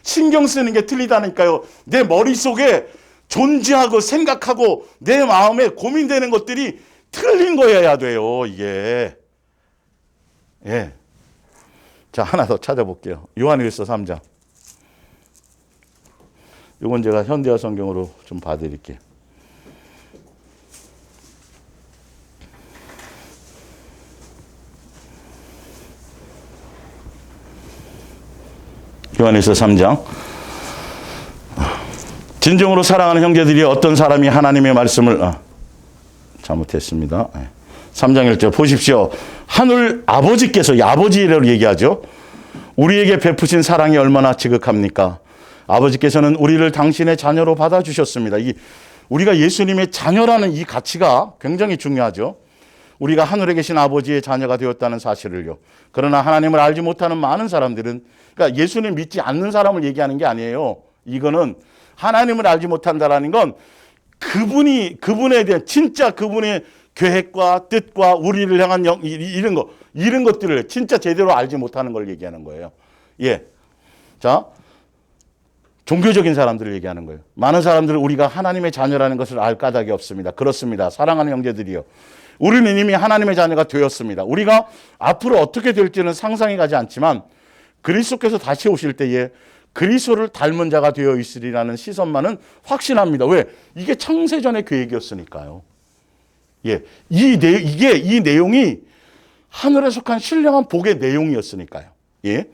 S1: 신경 쓰는 게 틀리다니까요. 내 머릿속에 존재하고 생각하고 내 마음에 고민되는 것들이 틀린 거여야 돼요. 이게. 자, 하나 더 찾아볼게요. 요한일서 3장. 이건 제가 현대화 성경으로 좀 봐드릴게요. 요한일서 3장 진정으로 사랑하는 형제들이 어떤 사람이 하나님의 말씀을 잘못했습니다. 3장 1절 보십시오. 하늘 아버지께서, 아버지라고 얘기하죠. 우리에게 베푸신 사랑이 얼마나 지극합니까? 아버지께서는 우리를 당신의 자녀로 받아주셨습니다. 우리가 예수님의 자녀라는 이 가치가 굉장히 중요하죠. 우리가 하늘에 계신 아버지의 자녀가 되었다는 사실을요. 그러나 하나님을 알지 못하는 많은 사람들은, 그러니까 예수님 믿지 않는 사람을 얘기하는 게 아니에요. 이거는 하나님을 알지 못한다라는 건 그분에 대한 진짜 그분의 계획과 뜻과 우리를 향한 이런 것들을 진짜 제대로 알지 못하는 걸 얘기하는 거예요. 예. 자, 종교적인 사람들을 얘기하는 거예요. 많은 사람들은 우리가 하나님의 자녀라는 것을 알 까닭이 없습니다. 그렇습니다. 사랑하는 형제들이요. 우리는 이미 하나님의 자녀가 되었습니다. 우리가 앞으로 어떻게 될지는 상상이 가지 않지만 그리스도께서 다시 오실 때에 그리스도를 닮은 자가 되어 있으리라는 시선만은 확신합니다. 왜? 이게 창세전의 계획이었으니까요. 예, 이 내용이 하늘에 속한 신령한 복의 내용이었으니까요. 예,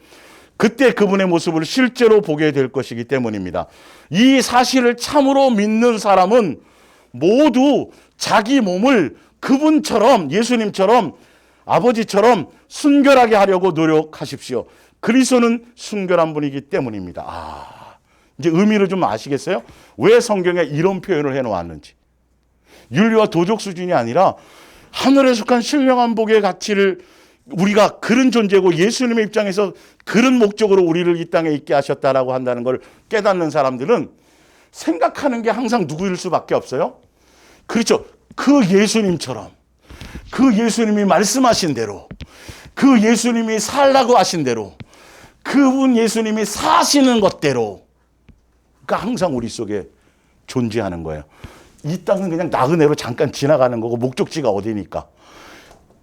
S1: 그때 그분의 모습을 실제로 보게 될 것이기 때문입니다. 이 사실을 참으로 믿는 사람은 모두 자기 몸을 그분처럼, 예수님처럼, 아버지처럼 순결하게 하려고 노력하십시오. 그리스도는 순결한 분이기 때문입니다. 이제 의미를 좀 아시겠어요? 왜 성경에 이런 표현을 해놓았는지. 윤리와 도적 수준이 아니라 하늘에 속한 신령한 복의 가치를, 우리가 그런 존재고 예수님의 입장에서 그런 목적으로 우리를 이 땅에 있게 하셨다라고 한다는 걸 깨닫는 사람들은 생각하는 게 항상 누구일 수밖에 없어요. 그렇죠. 그 예수님처럼, 그 예수님이 말씀하신 대로, 그 예수님이 살라고 하신 대로, 그분 예수님이 사시는 것대로, 그러니까 항상 우리 속에 존재하는 거예요. 이 땅은 그냥 나그네로 잠깐 지나가는 거고 목적지가 어디니까.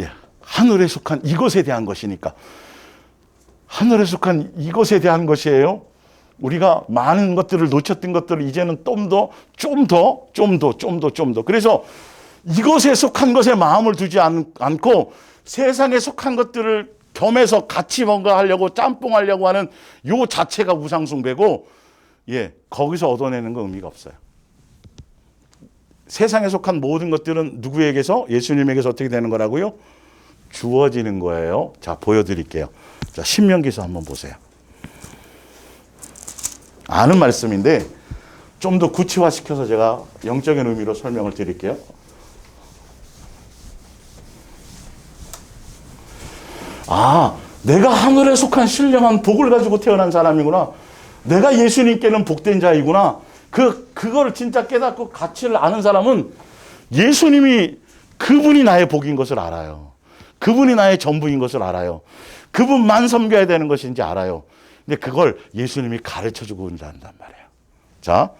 S1: 예, 하늘에 속한 이것에 대한 것이니까. 하늘에 속한 이것에 대한 것이에요. 우리가 많은 것들을 놓쳤던 것들을 이제는 좀 더. 그래서 이것에 속한 것에 마음을 두지 않고 세상에 속한 것들을 겸해서 같이 뭔가 하려고 짬뽕하려고 하는 요 자체가 우상숭배고, 예, 거기서 얻어내는 건 의미가 없어요. 세상에 속한 모든 것들은 누구에게서? 예수님에게서 어떻게 되는 거라고요? 주어지는 거예요. 자, 보여드릴게요. 자, 신명기서 한번 보세요. 아는 말씀인데 좀 더 구체화시켜서 제가 영적인 의미로 설명을 드릴게요. 내가 하늘에 속한 신령한 복을 가지고 태어난 사람이구나. 내가 예수님께는 복된 자이구나. 그걸 진짜 깨닫고 가치를 아는 사람은 예수님이 그분이 나의 복인 것을 알아요. 그분이 나의 전부인 것을 알아요. 그분만 섬겨야 되는 것인지 알아요. 근데 그걸 예수님이 가르쳐주고 온다는 말이에요. 자,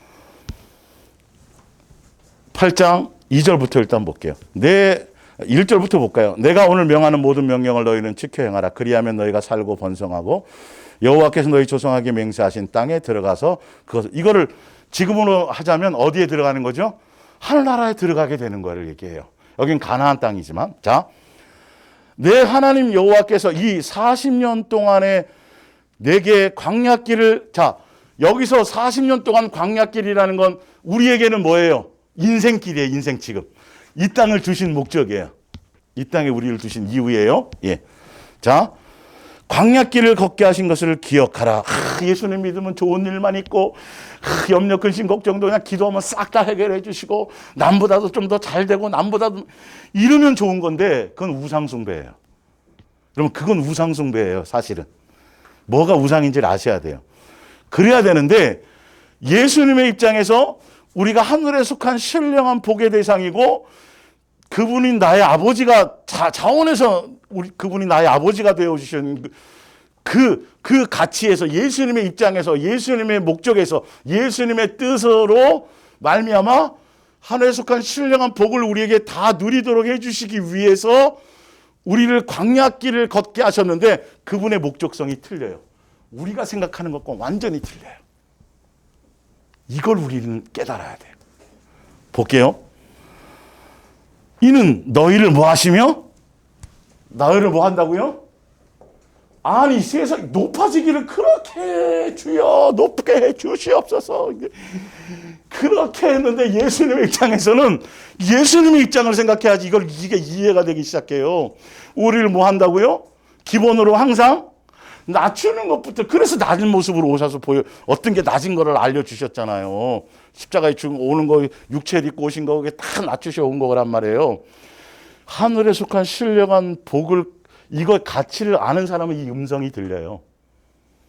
S1: 8장 2절부터 일단 볼게요. 1절부터 볼까요? 내가 오늘 명하는 모든 명령을 너희는 지켜 행하라. 그리하면 너희가 살고 번성하고 여호와께서 너희 조상에게 맹세하신 땅에 들어가서 이거를 지금으로 하자면 어디에 들어가는 거죠? 하늘나라에 들어가게 되는 거를 얘기해요. 여긴 가나안 땅이지만, 자, 내 하나님 여호와께서 이 40년 동안에 내게 광야길을, 자, 여기서 40년 동안 광야길이라는 건 우리에게는 뭐예요? 인생길이에요. 인생 지금. 이 땅을 두신 목적이에요. 이 땅에 우리를 두신 이유예요. 예. 자, 광야길을 걷게 하신 것을 기억하라. 예수님 믿으면 좋은 일만 있고, 염려, 근심, 걱정도 그냥 기도하면 싹 다 해결해 주시고, 남보다도 좀 더 잘 되고, 남보다도 이러면 좋은 건데, 그건 우상숭배예요. 그러면 그건 우상숭배예요, 사실은. 뭐가 우상인지를 아셔야 돼요. 그래야 되는데, 예수님의 입장에서 우리가 하늘에 속한 신령한 복의 대상이고, 그분이 나의 아버지가 자원에서 그분이 나의 아버지가 되어 주신 그 가치에서, 예수님의 입장에서, 예수님의 목적에서, 예수님의 뜻으로 말미암아 하늘에 속한 신령한 복을 우리에게 다 누리도록 해주시기 위해서 우리를 광야길을 걷게 하셨는데 그분의 목적성이 틀려요. 우리가 생각하는 것과 완전히 틀려요. 이걸 우리는 깨달아야 돼요. 볼게요. 이는 너희를 뭐 하시며? 너희를 뭐 한다고요? 아니 세상 높아지기를 그렇게 주여 높게 해 주시옵소서 그렇게 했는데 예수님의 입장에서는 예수님의 입장을 생각해야지 이게 이해가 되기 시작해요. 우리를 뭐 한다고요? 기본으로 항상 낮추는 것부터. 그래서 낮은 모습으로 오셔서 어떤 게 낮은 거를 알려주셨잖아요. 십자가에 오는 거 육체를 입고 오신 거 그게 다 낮추셔 온 거란 말이에요. 하늘에 속한 신령한 복을 이거 가치를 아는 사람은 이 음성이 들려요.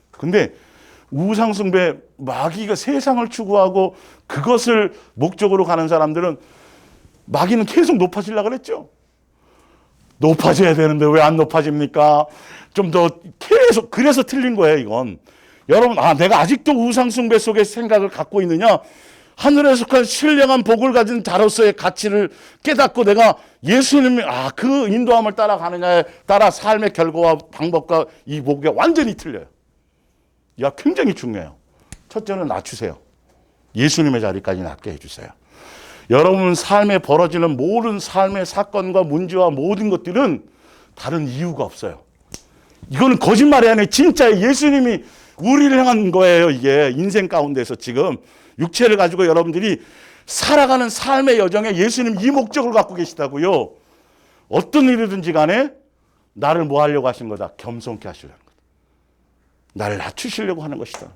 S1: 근데 우상숭배 마귀가 세상을 추구하고 그것을 목적으로 가는 사람들은 마귀는 계속 높아지려고 그랬죠. 높아져야 되는데 왜 안 높아집니까? 좀 더 계속. 그래서 틀린 거예요, 이건. 여러분, 내가 아직도 우상숭배 속의 생각을 갖고 있느냐? 하늘에 속한 신령한 복을 가진 자로서의 가치를 깨닫고 내가 예수님의 그 인도함을 따라가느냐에 따라 삶의 결과와 방법과 이 복이 완전히 틀려요. 굉장히 중요해요. 첫째는 낮추세요. 예수님의 자리까지 낮게 해주세요. 여러분 삶에 벌어지는 모든 삶의 사건과 문제와 모든 것들은 다른 이유가 없어요. 이거는 거짓말이 아니에요. 진짜 예수님이 우리를 향한 거예요. 이게 인생 가운데서 지금 육체를 가지고 여러분들이 살아가는 삶의 여정에 예수님 이 목적을 갖고 계시다고요. 어떤 일이든지 간에 나를 뭐 하려고 하신 거다? 겸손케 하시려는 거다. 나를 낮추시려고 하는 것이다.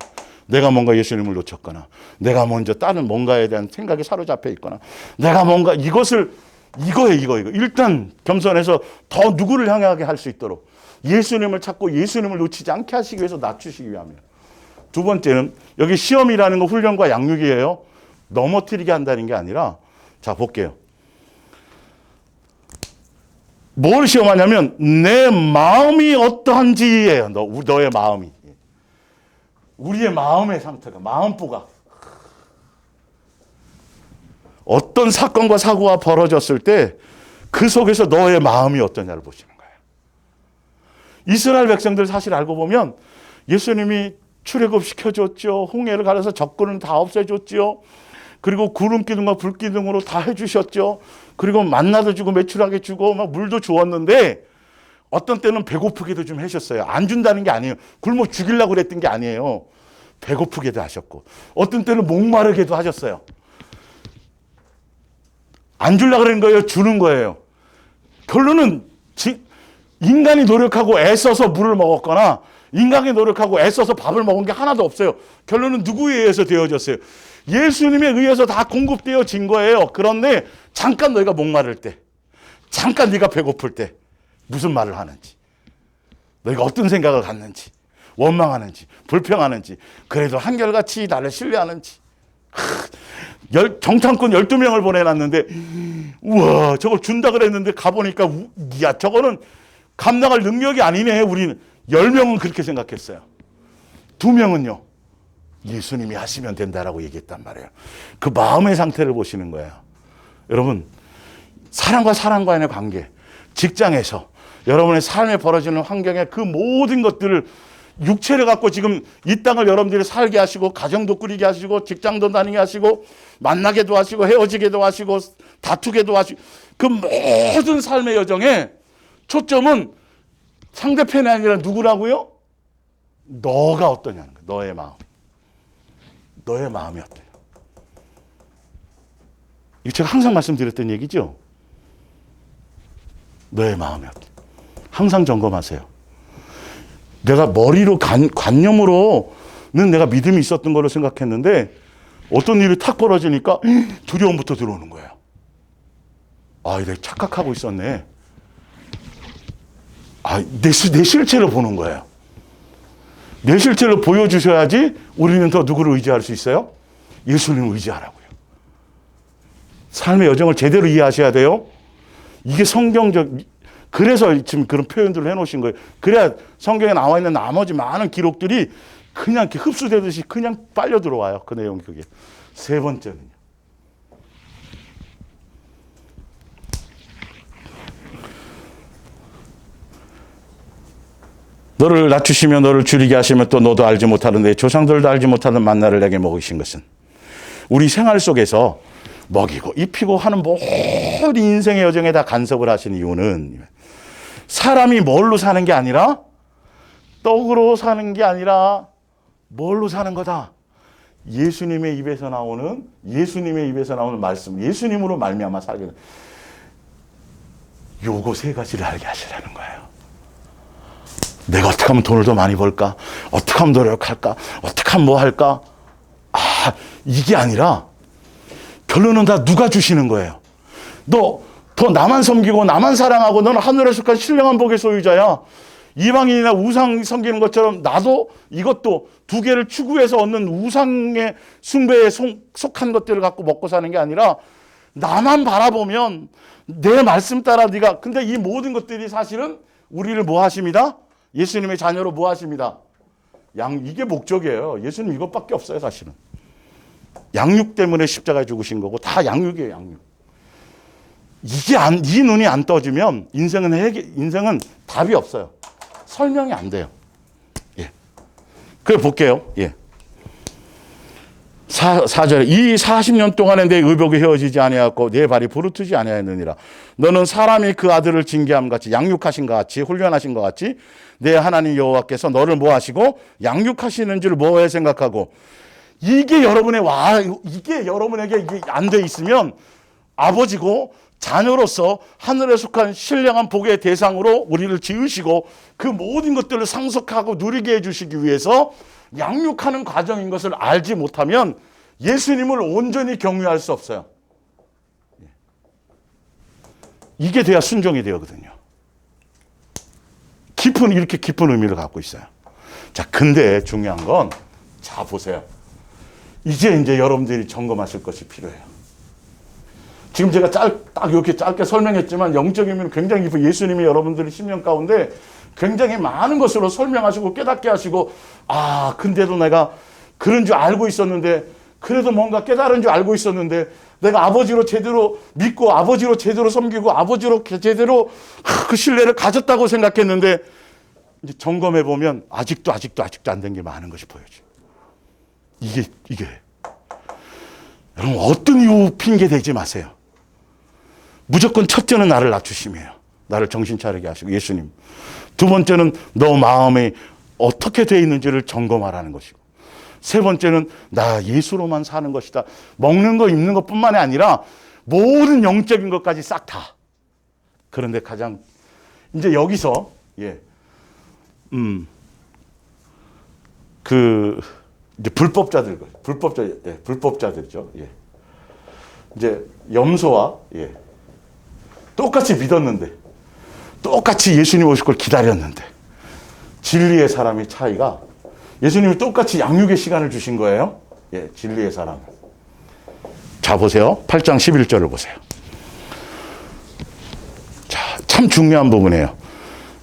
S1: 내가 뭔가 예수님을 놓쳤거나 내가 먼저 다른 뭔가에 대한 생각에 사로잡혀 있거나 내가 뭔가 이거예요. 일단 겸손해서 더 누구를 향하게 할 수 있도록 예수님을 찾고 예수님을 놓치지 않게 하시기 위해서 낮추시기 위함이에요. 두 번째는 여기 시험이라는 거 훈련과 양육이에요. 넘어뜨리게 한다는 게 아니라 자 볼게요. 뭘 시험하냐면 내 마음이 어떠한지예요. 너의 마음이. 우리의 마음의 상태가 마음부가 어떤 사건과 사고가 벌어졌을 때 그 속에서 너의 마음이 어떠냐를 보시는 거예요. 이스라엘 백성들 사실 알고 보면 예수님이 출애굽 시켜줬죠. 홍해를 가려서 적군은 다 없애줬죠. 그리고 구름 기둥과 불 기둥으로 다 해주셨죠. 그리고 만나도 주고 매출하게 주고 막 물도 주었는데 어떤 때는 배고프게도 좀 하셨어요. 안 준다는 게 아니에요. 굶어 죽이려고 그랬던 게 아니에요. 배고프게도 하셨고 어떤 때는 목마르게도 하셨어요. 안 주려고 그러는 거예요? 주는 거예요. 결론은 인간이 노력하고 애써서 물을 먹었거나 인간이 노력하고 애써서 밥을 먹은 게 하나도 없어요. 결론은 누구에 의해서 되어졌어요? 예수님에 의해서 다 공급되어진 거예요. 그런데 잠깐 너희가 목마를 때, 잠깐 네가 배고플 때 무슨 말을 하는지, 너희가 어떤 생각을 갖는지, 원망하는지, 불평하는지, 그래도 한결같이 나를 신뢰하는지. 정탐꾼 12명을 보내놨는데 우와 저걸 준다 그랬는데 가보니까 야 저거는 감당할 능력이 아니네. 우리는 10명은 그렇게 생각했어요. 2명은요 예수님이 하시면 된다라고 얘기했단 말이에요. 그 마음의 상태를 보시는 거예요. 여러분 사람과 사람과의 관계, 직장에서 여러분의 삶에 벌어지는 환경에 그 모든 것들을 육체를 갖고 지금 이 땅을 여러분들이 살게 하시고 가정도 꾸리게 하시고 직장도 다니게 하시고 만나게도 하시고 헤어지게도 하시고 다투게도 하시고 그 모든 삶의 여정에 초점은 상대편이 아니라 누구라고요? 너가 어떠냐는 거예요. 너의 마음. 너의 마음이 어때요? 이거 제가 항상 말씀드렸던 얘기죠. 너의 마음이 어때요? 항상 점검하세요. 내가 머리로 관념으로는 내가 믿음이 있었던 거로 생각했는데 어떤 일이 탁 벌어지니까 두려움부터 들어오는 거예요. 내가 착각하고 있었네. 내 실체를 보는 거예요. 내 실체를 보여주셔야지 우리는 더 누구를 의지할 수 있어요? 예수님을 의지하라고요. 삶의 여정을 제대로 이해하셔야 돼요. 이게 성경적, 그래서 지금 그런 표현들을 해놓으신 거예요. 그래야 성경에 나와 있는 나머지 많은 기록들이 그냥 이렇게 흡수되듯이 그냥 빨려 들어와요. 그 내용이 그게. 세 번째는요. 너를 낮추시며 너를 줄이게 하시며 또 너도 알지 못하는 내 조상들도 알지 못하는 만나를 내게 먹이신 것은 우리 생활 속에서 먹이고 입히고 하는 모든 인생의 여정에 다 간섭을 하신 이유는 사람이 뭘로 사는 게 아니라 떡으로 사는 게 아니라 뭘로 사는 거다? 예수님의 입에서 나오는 말씀, 예수님으로 말미암아 살게 돼. 요거 세 가지를 알게 하시라는 거예요. 내가 어떻게 하면 돈을 더 많이 벌까? 어떻게 하면 노력할까? 어떻게 하면 뭐 할까? 이게 아니라 결론은 다 누가 주시는 거예요. 너 더 나만 섬기고 나만 사랑하고 너는 하늘에 속한 신령한 복의 소유자야. 이방인이나 우상 섬기는 것처럼 나도 이것도 두 개를 추구해서 얻는 우상의 숭배에 속한 것들을 갖고 먹고 사는 게 아니라 나만 바라보면 내 말씀 따라 네가, 근데 이 모든 것들이 사실은 우리를 뭐 하십니다? 예수님의 자녀로 뭐 하십니다? 이게 목적이에요. 예수님 이것밖에 없어요, 사실은. 양육 때문에 십자가에 죽으신 거고 다 양육이에요, 양육. 이 눈이 안 떠지면 인생은 답이 없어요. 설명이 안 돼요. 예. 그래 볼게요. 예. 4절에 이 40년 동안에 내 의복이 헤어지지 아니하였고 내 발이 부르트지 아니하였느니라. 너는 사람이 그 아들을 징계함 같이 양육하신 것 같이 훈련하신 것 같이 내 하나님 여호와께서 너를 뭐 하시고 양육하시는 줄 뭐에 생각하고. 이게 여러분에게 이게 안 돼 있으면 아버지고 자녀로서 하늘에 속한 신령한 복의 대상으로 우리를 지으시고 그 모든 것들을 상속하고 누리게 해주시기 위해서 양육하는 과정인 것을 알지 못하면 예수님을 온전히 경유할 수 없어요. 이게 돼야 순종이 되거든요. 이렇게 깊은 의미를 갖고 있어요. 자, 근데 중요한 건, 자, 보세요. 이제 여러분들이 점검하실 것이 필요해요. 지금 제가 딱 이렇게 짧게 설명했지만 영적인 의미는 굉장히 깊고 예수님이 여러분들의 심령 가운데 굉장히 많은 것으로 설명하시고 깨닫게 하시고, 근데도 내가 그런 줄 알고 있었는데, 그래도 뭔가 깨달은 줄 알고 있었는데, 내가 아버지로 제대로 믿고 아버지로 제대로 섬기고 아버지로 제대로 그 신뢰를 가졌다고 생각했는데, 이제 점검해 보면 아직도 안 된 게 많은 것이 보여져요. 이게 여러분, 어떤 이유 핑계 대지 마세요. 무조건 첫째는 나를 낮추심이에요. 나를 정신 차리게 하시고, 예수님. 두 번째는 너 마음이 어떻게 돼 있는지를 점검하라는 것이고, 세 번째는 나 예수로만 사는 것이다. 먹는 거 입는 것뿐만이 아니라 모든 영적인 것까지 싹 다. 그런데 가장 이제 여기서 이제 불법자들이죠. 이제 염소와 똑같이 믿었는데, 똑같이 예수님 오실 걸 기다렸는데, 진리의 사람의 차이가, 예수님이 똑같이 양육의 시간을 주신 거예요. 진리의 사람. 자, 보세요. 8장 11절을 보세요. 자, 참 중요한 부분이에요.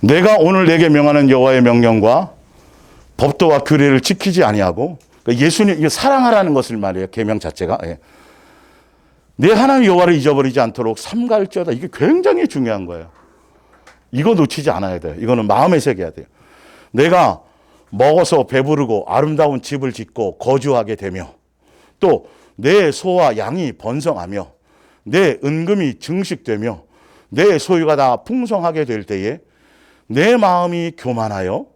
S1: 내가 오늘 내게 명하는 여호와의 명령과 법도와 규례를 지키지 아니하고, 그러니까 예수님, 이게 사랑하라는 것을 말이에요. 계명 자체가. 내 하나님 여호와를 잊어버리지 않도록 삼가할지어다. 이게 굉장히 중요한 거예요. 이거 놓치지 않아야 돼요. 이거는 마음에 새겨야 돼요. 내가 먹어서 배부르고 아름다운 집을 짓고 거주하게 되며, 또 내 소와 양이 번성하며 내 은금이 증식되며 내 소유가 다 풍성하게 될 때에 내 마음이 교만하여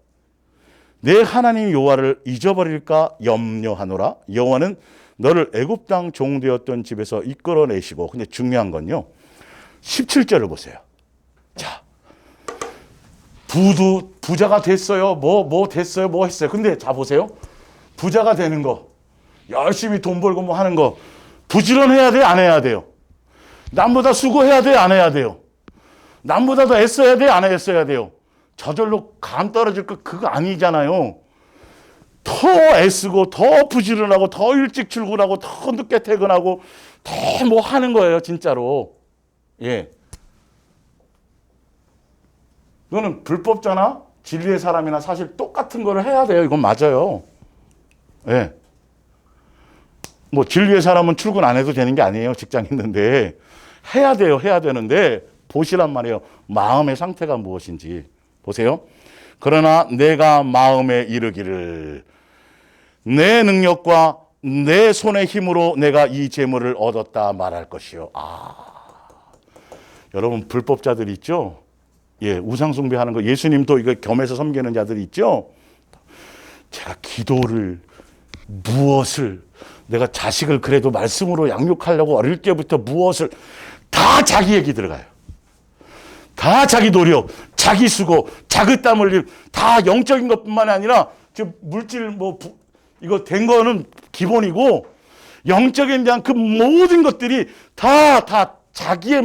S1: 내 하나님 여호와를 잊어버릴까 염려하노라. 여호와는 너를 애굽 땅 종되었던 집에서 이끌어내시고. 근데 중요한 건요, 17절을 보세요. 자, 부자가 됐어요. 뭐 됐어요. 뭐 했어요. 근데 자, 보세요. 부자가 되는 거, 열심히 돈 벌고 뭐 하는 거, 부지런해야 돼요? 안 해야 돼요? 남보다 수고해야 돼요? 안 해야 돼요? 남보다 더 애써야 돼요? 안 애써야 돼요? 저절로 감 떨어질 거 그거 아니잖아요. 더 애쓰고 더 부지런하고 더 일찍 출근하고 더 늦게 퇴근하고 더 뭐 하는 거예요, 진짜로. 너는 불법자나 진리의 사람이나 사실 똑같은 거를 해야 돼요. 이건 맞아요. 뭐 진리의 사람은 출근 안 해도 되는 게 아니에요. 직장 있는데 해야 돼요. 해야 되는데 보시란 말이에요. 마음의 상태가 무엇인지 보세요. 그러나 내가 마음에 이르기를 내 능력과 내 손의 힘으로 내가 이 재물을 얻었다 말할 것이요. 여러분, 불법자들 있죠? 예, 우상숭배하는 거, 예수님도 이거 겸해서 섬기는 자들이 있죠. 제가 기도를, 무엇을, 내가 자식을 그래도 말씀으로 양육하려고 어릴 때부터 무엇을, 다 자기 얘기 들어가요. 다 자기 노력, 자기 수고, 자기 땀 흘림, 다 영적인 것뿐만 아니라 지금 물질 이거 된 거는 기본이고, 영적인 대한 그 모든 것들이 다 자기의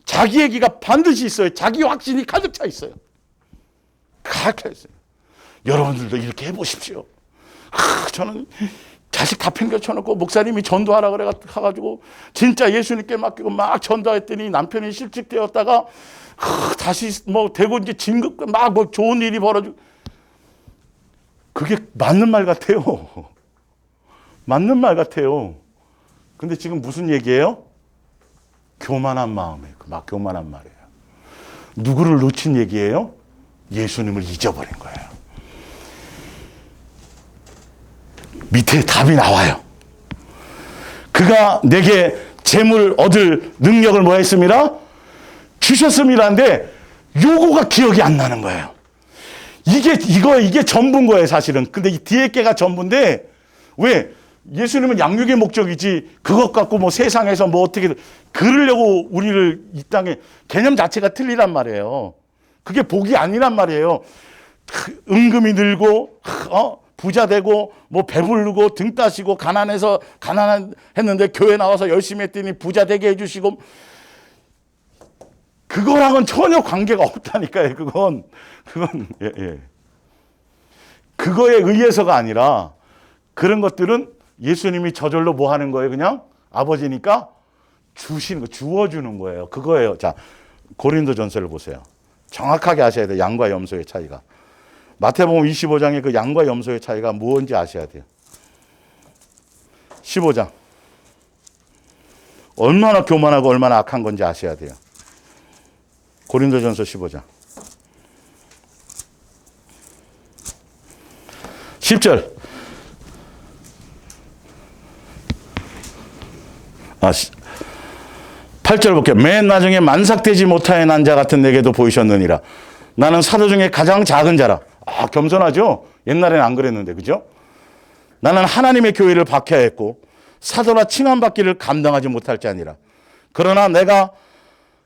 S1: 자기 얘기가 반드시 있어요. 자기 확신이 가득 차 있어요. 가득 차 있어요. 여러분들도 이렇게 해보십시오. 저는 자식 다 팽겨쳐놓고 목사님이 전도하라 그래 가지고 진짜 예수님께 맡기고 막 전도했더니 남편이 실직되었다가 다시 되고 이제 진급 막 좋은 일이 벌어지고, 그게 맞는 말 같아요. 맞는 말 같아요. 근데 지금 무슨 얘기예요? 교만한 마음이에요. 막 교만한 말이에요. 누구를 놓친 얘기예요? 예수님을 잊어버린 거예요. 밑에 답이 나와요. 그가 내게 재물 얻을 능력을 뭐 했습니다? 주셨습니다인데 요거가 기억이 안 나는 거예요. 이게 전부인 거예요, 사실은. 근데 이 뒤에 게가 전부인데, 왜? 예수님은 양육의 목적이지, 그것 갖고 세상에서 어떻게, 그러려고 우리를 이 땅에, 개념 자체가 틀리란 말이에요. 그게 복이 아니란 말이에요. 은금이 늘고, 부자 되고, 배부르고, 등 따시고, 가난했는데 교회 나와서 열심히 했더니 부자 되게 해주시고, 그거랑은 전혀 관계가 없다니까요, 그건, 예. 그거에 의해서가 아니라, 그런 것들은 예수님이 저절로 뭐 하는 거예요? 그냥 아버지니까 주시는 거, 주어주는 거예요. 그거예요. 자, 고린도전서를 보세요. 정확하게 아셔야 돼요. 양과 염소의 차이가. 마태복음 25장의 그 양과 염소의 차이가 무엇인지 아셔야 돼요. 15장. 얼마나 교만하고 얼마나 악한 건지 아셔야 돼요. 고린도전서 15장. 10절. 8절 볼게요. 맨 나중에 만삭되지 못하여 난 자 같은 내게도 보이셨느니라. 나는 사도 중에 가장 작은 자라. 겸손하죠? 옛날에는 안 그랬는데, 그죠? 나는 하나님의 교회를 박해하였고 사도라 칭함받기를 감당하지 못할 자니라. 그러나 내가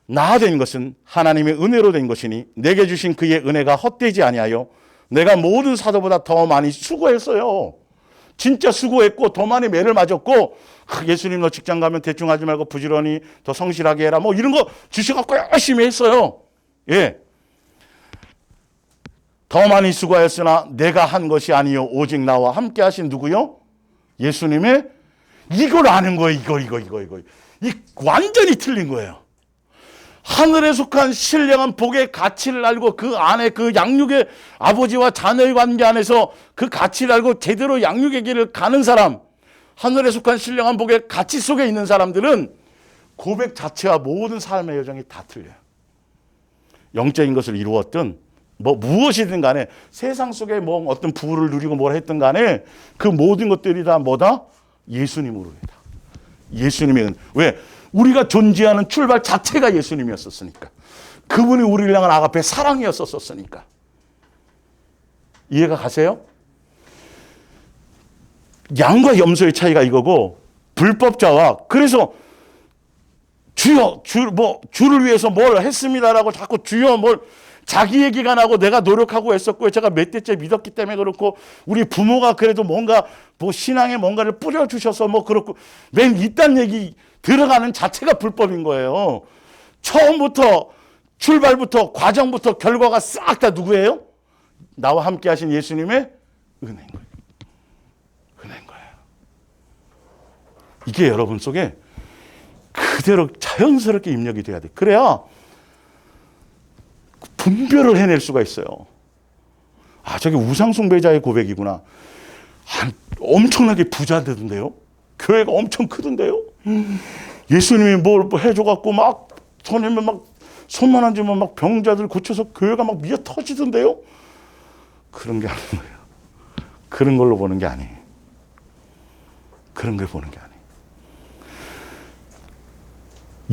S1: 나된 것은 하나님의 은혜로 된 것이니 내게 주신 그의 은혜가 헛되지 아니하여 내가 모든 사도보다 더 많이 수고했어요. 진짜 수고했고 더 많이 매를 맞았고, 예수님 너 직장 가면 대충 하지 말고 부지런히 더 성실하게 해라, 이런 거 주셔갖고 열심히 했어요. 예. 더 많이 수고하였으나 내가 한 것이 아니요 오직 나와 함께 하신 누구요? 예수님의, 이걸 아는 거예요. 이거. 이 완전히 틀린 거예요. 하늘에 속한 신령한 복의 가치를 알고 그 안에 그 양육의 아버지와 자녀의 관계 안에서 그 가치를 알고 제대로 양육의 길을 가는 사람, 하늘에 속한 신령한 복의 가치 속에 있는 사람들은 고백 자체와 모든 삶의 여정이 다 틀려요. 영적인 것을 이루었든 무엇이든 간에 세상 속에 어떤 부를 누리고 뭘 했든 간에 그 모든 것들이 다 뭐다? 예수님으로다. 예수님의 왜? 우리가 존재하는 출발 자체가 예수님이었었으니까. 그분이 우리를 향한 아가페 사랑이었었으니까. 이해가 가세요? 양과 염소의 차이가 이거고, 불법자와, 그래서 주여, 주를 위해서 뭘 했습니다라고 자꾸 주여 자기 얘기가 나고 내가 노력하고 했었고 제가 몇 대째 믿었기 때문에 그렇고 우리 부모가 그래도 뭔가 신앙에 뭔가를 뿌려주셔서 그렇고 맨 이딴 얘기 들어가는 자체가 불법인 거예요. 처음부터 출발부터 과정부터 결과가 싹 다 누구예요? 나와 함께 하신 예수님의 은혜인 거예요. 은혜인 거예요. 이게 여러분 속에 그대로 자연스럽게 입력이 돼야 돼. 그래야 분별을 해낼 수가 있어요. 저게 우상숭배자의 고백이구나. 엄청나게 부자 되던데요. 교회가 엄청 크던데요. 예수님이 뭘 해줘갖고 손님은 손만 앉으면 병자들 고쳐서 교회가 미어 터지던데요. 그런 게 아니에요. 그런 걸로 보는 게 아니에요. 그런 걸 보는 게 아니에요.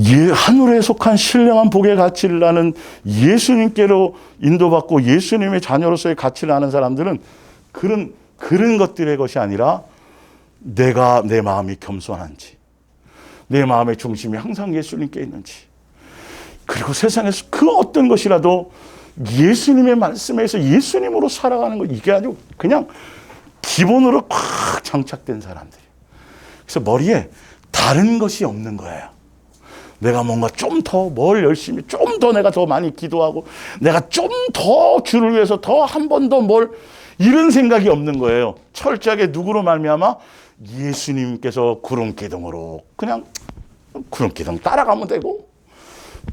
S1: 하늘에 속한 신령한 복의 가치를 아는 예수님께로 인도받고 예수님의 자녀로서의 가치를 아는 사람들은 그런 것들의 것이 아니라 내가 내 마음이 겸손한지, 내 마음의 중심이 항상 예수님께 있는지, 그리고 세상에서 그 어떤 것이라도 예수님의 말씀에서 예수님으로 살아가는 것, 이게 아주 그냥 기본으로 꽉 장착된 사람들이. 그래서 머리에 다른 것이 없는 거예요. 내가 뭔가 좀 더 뭘 열심히, 좀 더 내가 더 많이 기도하고, 내가 좀 더 주를 위해서 더 한 번 더 뭘, 이런 생각이 없는 거예요. 철저하게 누구로 말미암아? 예수님께서 구름 기둥으로, 그냥 구름 기둥 따라가면 되고,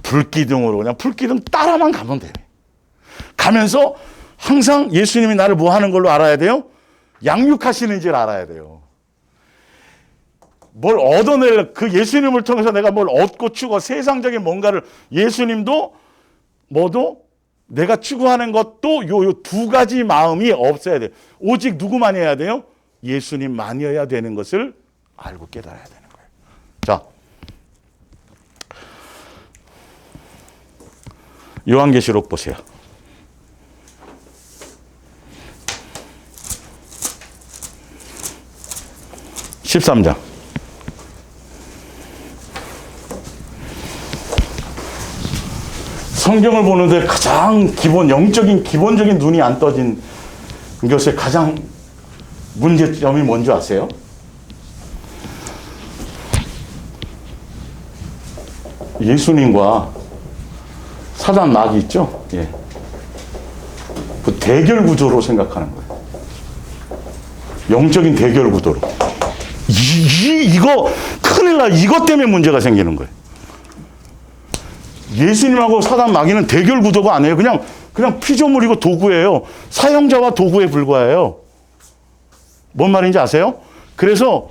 S1: 불기둥으로 그냥 불기둥 따라만 가면 돼요. 가면서 항상 예수님이 나를 뭐 하는 걸로 알아야 돼요? 양육하시는 줄 알아야 돼요. 뭘 얻어낼, 그 예수님을 통해서 내가 뭘 얻고 추구하고 세상적인 뭔가를, 예수님도 뭐도 내가 추구하는 것도 요 두 가지 마음이 없어야 돼요. 오직 누구만 해야 돼요? 예수님만이어야 되는 것을 알고 깨달아야 되는 거예요. 자, 요한계시록 보세요. (13장) 성경을 보는데 가장 기본적인 눈이 안 떠진 것의 가장 문제점이 뭔지 아세요? 예수님과 사단 마귀 있죠? 예. 그 대결 구조로 생각하는 거예요. 영적인 대결 구도로. 이거 큰일 나. 이것 때문에 문제가 생기는 거예요. 예수님하고 사단 마귀는 대결 구도가 아니에요. 그냥 피조물이고 도구예요. 사형자와 도구에 불과해요. 뭔 말인지 아세요? 그래서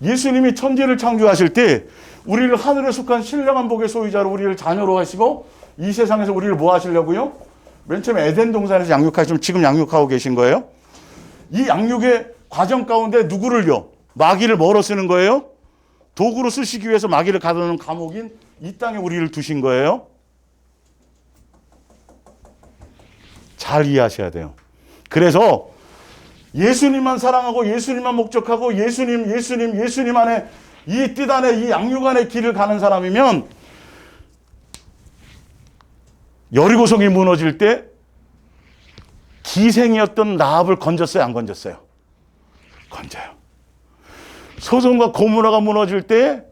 S1: 예수님이 천지를 창조하실 때 우리를 하늘에 속한 신령한 복의 소유자로 우리를 자녀로 하시고 이 세상에서 우리를 뭐 하시려고요? 맨 처음에 에덴 동산에서 양육하시면 지금 양육하고 계신 거예요. 이 양육의 과정 가운데 누구를요? 마귀를 뭐로 쓰는 거예요? 도구로 쓰시기 위해서 마귀를 가두는 감옥인 이 땅에 우리를 두신 거예요. 잘 이해하셔야 돼요. 그래서 예수님만 사랑하고 예수님만 목적하고 예수님 안에 이 뜻 안에 이 양육 안에 길을 가는 사람이면 여리고성이 무너질 때 기생이었던 라합을 건졌어요? 안 건졌어요? 건져요. 소돔과 고모라가 무너질 때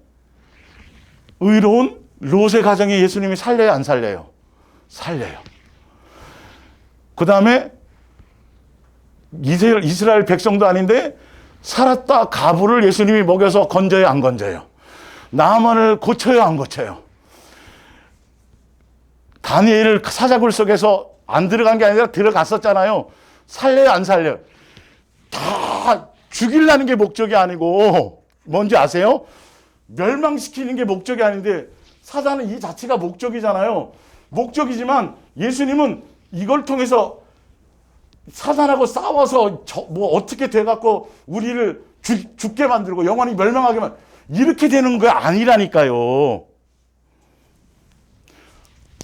S1: 의로운 롯의 가정에 예수님이 살려요? 안 살려요? 살려요. 그 다음에 이스라엘 백성도 아닌데 살았다 가부를 예수님이 먹여서 건져요? 안 건져요? 나만을 고쳐요? 안 고쳐요? 다니엘을 사자굴 속에서 안 들어간 게 아니라 들어갔었잖아요. 살려요? 안 살려요? 다 죽이려는 게 목적이 아니고 뭔지 아세요? 멸망시키는 게 목적이 아닌데 사단은 이 자체가 목적이잖아요. 목적이지만 예수님은 이걸 통해서 사단하고 싸워서 뭐 어떻게 돼갖고 우리를 죽게 만들고 영원히 멸망하게만 이렇게 되는 거 아니라니까요.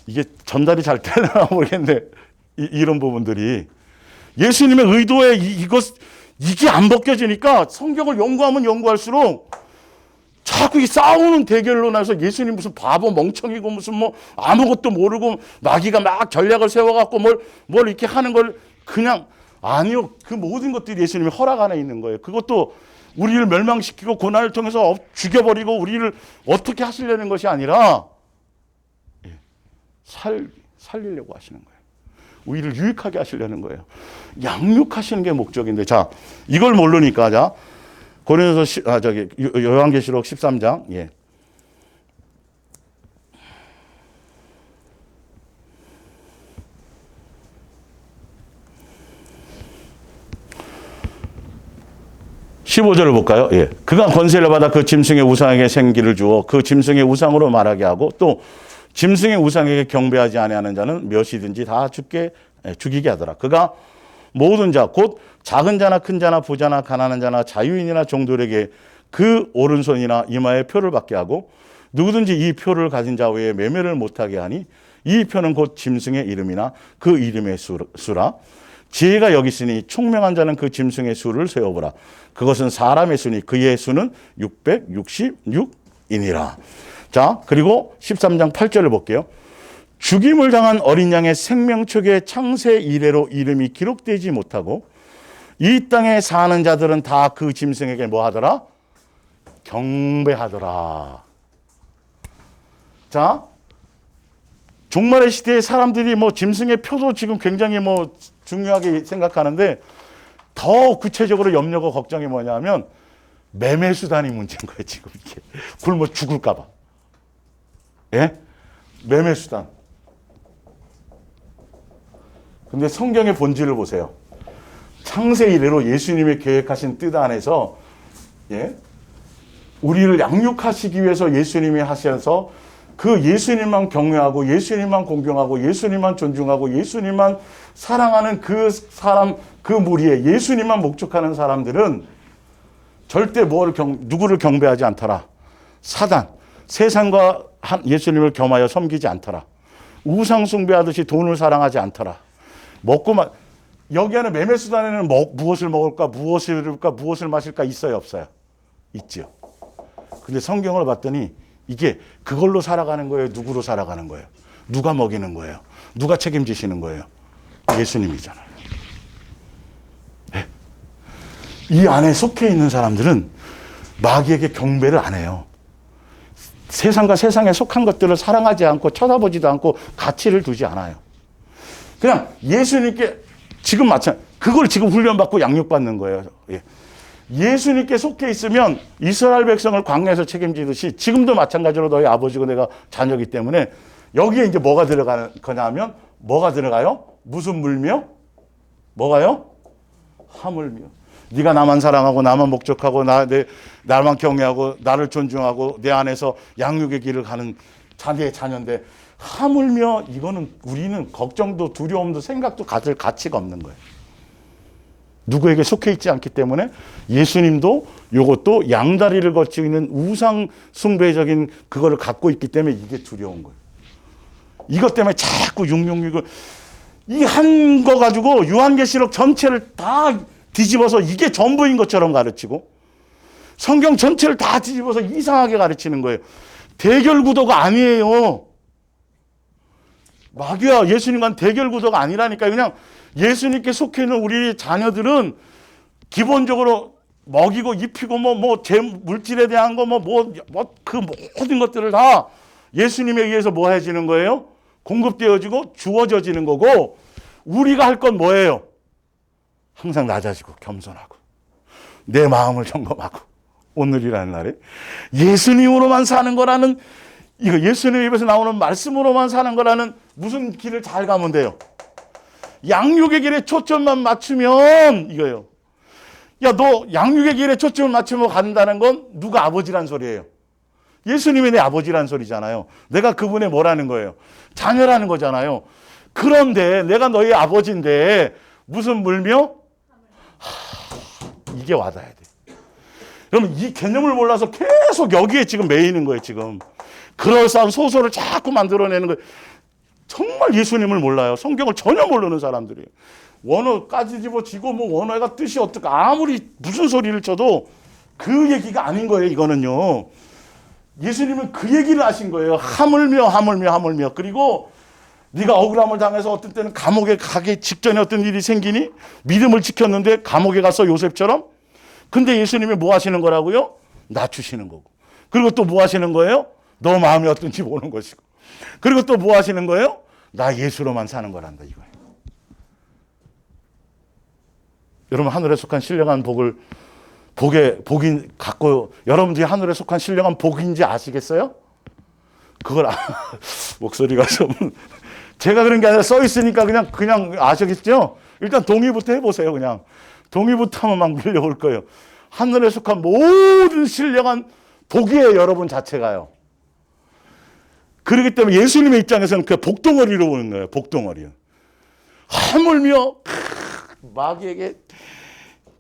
S1: 이게 전달이 잘 되나 모르겠는데 이런 부분들이 예수님의 의도에 이게 안 벗겨지니까 성경을 연구하면 연구할수록 자꾸 이 싸우는 대결로 나서 예수님 무슨 바보 멍청이고 무슨 뭐 아무것도 모르고 마귀가 막 전략을 세워갖고 뭘 이렇게 하는 걸 그냥 아니요. 그 모든 것들이 예수님의 허락 안에 있는 거예요. 그것도 우리를 멸망시키고 고난을 통해서 죽여버리고 우리를 어떻게 하시려는 것이 아니라 살리려고 하시는 거예요. 우리를 유익하게 하시려는 거예요. 양육하시는 게 목적인데, 자, 이걸 모르니까, 자, 요한계시록 13장, 예. (15절을) 볼까요? 예. 그가 권세를 받아 그 짐승의 우상에게 생기를 주어 그 짐승의 우상으로 말하게 하고 또 짐승의 우상에게 경배하지 아니하는 자는 몇이든지 다 죽이게 하더라. 그가 모든 자, 곧 작은 자나 큰 자나 부자나 가난한 자나 자유인이나 종들에게 그 오른손이나 이마에 표를 받게 하고 누구든지 이 표를 가진 자 외에 매매를 못하게 하니 이 표는 곧 짐승의 이름이나 그 이름의 수라. 지혜가 여기 있으니 총명한 자는 그 짐승의 수를 세어보라. 그것은 사람의 수니 그의 수는 666이니라. 자, 그리고 13장 8절을 볼게요. 죽임을 당한 어린 양의 생명책의 창세 이래로 이름이 기록되지 못하고 이 땅에 사는 자들은 다 그 짐승에게 뭐 하더라? 경배하더라. 자, 종말의 시대에 사람들이 뭐 짐승의 표도 지금 굉장히 뭐 중요하게 생각하는데 더 구체적으로 염려고 걱정이 뭐냐면 매매 수단이 문제인 거예요. 지금 이게 굶어 죽을까 봐. 예? 매매 수단. 근데 성경의 본질을 보세요. 창세 이래로 예수님의 계획하신 뜻 안에서 예? 우리를 양육하시기 위해서 예수님이 하셔서 그 예수님만 경외하고 예수님만 공경하고 예수님만 존중하고 예수님만 사랑하는 그 사람, 그 무리에 예수님만 목적하는 사람들은 절대 누구를 경배하지 않더라. 사단, 세상과 예수님을 겸하여 섬기지 않더라. 우상 숭배하듯이 돈을 사랑하지 않더라. 먹고만 여기 안에 매매 수단에는 무엇을 먹을까, 무엇을 입을까, 무엇을 마실까 있어요, 없어요? 있죠. 근데 성경을 봤더니 이게 그걸로 살아가는 거예요? 누구로 살아가는 거예요? 누가 먹이는 거예요? 누가 책임지시는 거예요? 예수님이잖아요. 네. 이 안에 속해 있는 사람들은 마귀에게 경배를 안 해요. 세상과 세상에 속한 것들을 사랑하지 않고 쳐다보지도 않고 가치를 두지 않아요. 그냥 예수님께 지금 그걸 지금 훈련받고 양육받는 거예요. 예. 예수님께 속해 있으면 이스라엘 백성을 광야에서 책임지듯이 지금도 마찬가지로 너희 아버지고 내가 자녀이기 때문에 여기에 이제 뭐가 들어가는 거냐면 뭐가 들어가요? 무슨 물며? 뭐가요? 하물며. 네가 나만 사랑하고 나만 목적하고 나만 경외하고 나를 존중하고 내 안에서 양육의 길을 가는 자네의 자녀인데 하물며 이거는 우리는 걱정도 두려움도 생각도 가질 가치가 없는 거예요. 누구에게 속해 있지 않기 때문에 예수님도 이것도 양다리를 거치고 있는 우상 숭배적인 그거를 갖고 있기 때문에 이게 두려운 거예요. 이것 때문에 자꾸 666을 이 한 거 가지고 요한계시록 전체를 다 뒤집어서 이게 전부인 것처럼 가르치고 성경 전체를 다 뒤집어서 이상하게 가르치는 거예요. 대결 구도가 아니에요. 마귀와 예수님과는 대결 구도가 아니라니까. 그냥 예수님께 속해 있는 우리 자녀들은 기본적으로 먹이고 입히고 제 물질에 대한 거 그 모든 것들을 다 예수님에 의해서 뭐 해지는 거예요? 공급되어지고 주어져지는 거고 우리가 할 건 뭐예요? 항상 낮아지고 겸손하고 내 마음을 점검하고 오늘이라는 날에 예수님으로만 사는 거라는 이거 예수님 입에서 나오는 말씀으로만 사는 거라는 무슨 길을 잘 가면 돼요? 양육의 길에 초점만 맞추면 이거예요. 야, 너 양육의 길에 초점을 맞추면 간다는 건 누가 아버지란 소리예요? 예수님이 내 아버지란 소리잖아요. 내가 그분의 뭐라는 거예요? 자녀라는 거잖아요. 그런데 내가 너희 아버지인데 무슨 물며? 이게 와닿아야 돼. 여러분 이 개념을 몰라서 계속 여기에 지금 매이는 거예요. 지금 그럴싸한 소설을 자꾸 만들어내는 거예요. 정말 예수님을 몰라요. 성경을 전혀 모르는 사람들이에요. 원어까지 집어지고 원어가 뜻이 어떻게 아무리 무슨 소리를 쳐도 그 얘기가 아닌 거예요. 이거는요. 예수님은 그 얘기를 하신 거예요. 하물며. 그리고 네가 억울함을 당해서 어떤 때는 감옥에 가기 직전에 어떤 일이 생기니 믿음을 지켰는데 감옥에 가서 요셉처럼. 근데 예수님이 뭐 하시는 거라고요? 낮추시는 거고. 그리고 또 뭐 하시는 거예요? 너 마음이 어떤지 보는 것이고. 그리고 또 뭐 하시는 거예요? 나 예수로만 사는 거란다 이거예요. 여러분 하늘에 속한 신령한 복인 갖고 여러분들이 하늘에 속한 신령한 복인지 아시겠어요? 그걸 목소리가 좀 제가 그런 게 아니라 써 있으니까 그냥 아시겠죠? 일단 동의부터 해보세요. 그냥 동의부터 하면 막 밀려올 거예요. 하늘에 속한 모든 신령한 복이에요. 여러분 자체가요. 그렇기 때문에 예수님의 입장에서는 그 복덩어리로 보는 거예요. 복덩어리. 하물며 마귀에게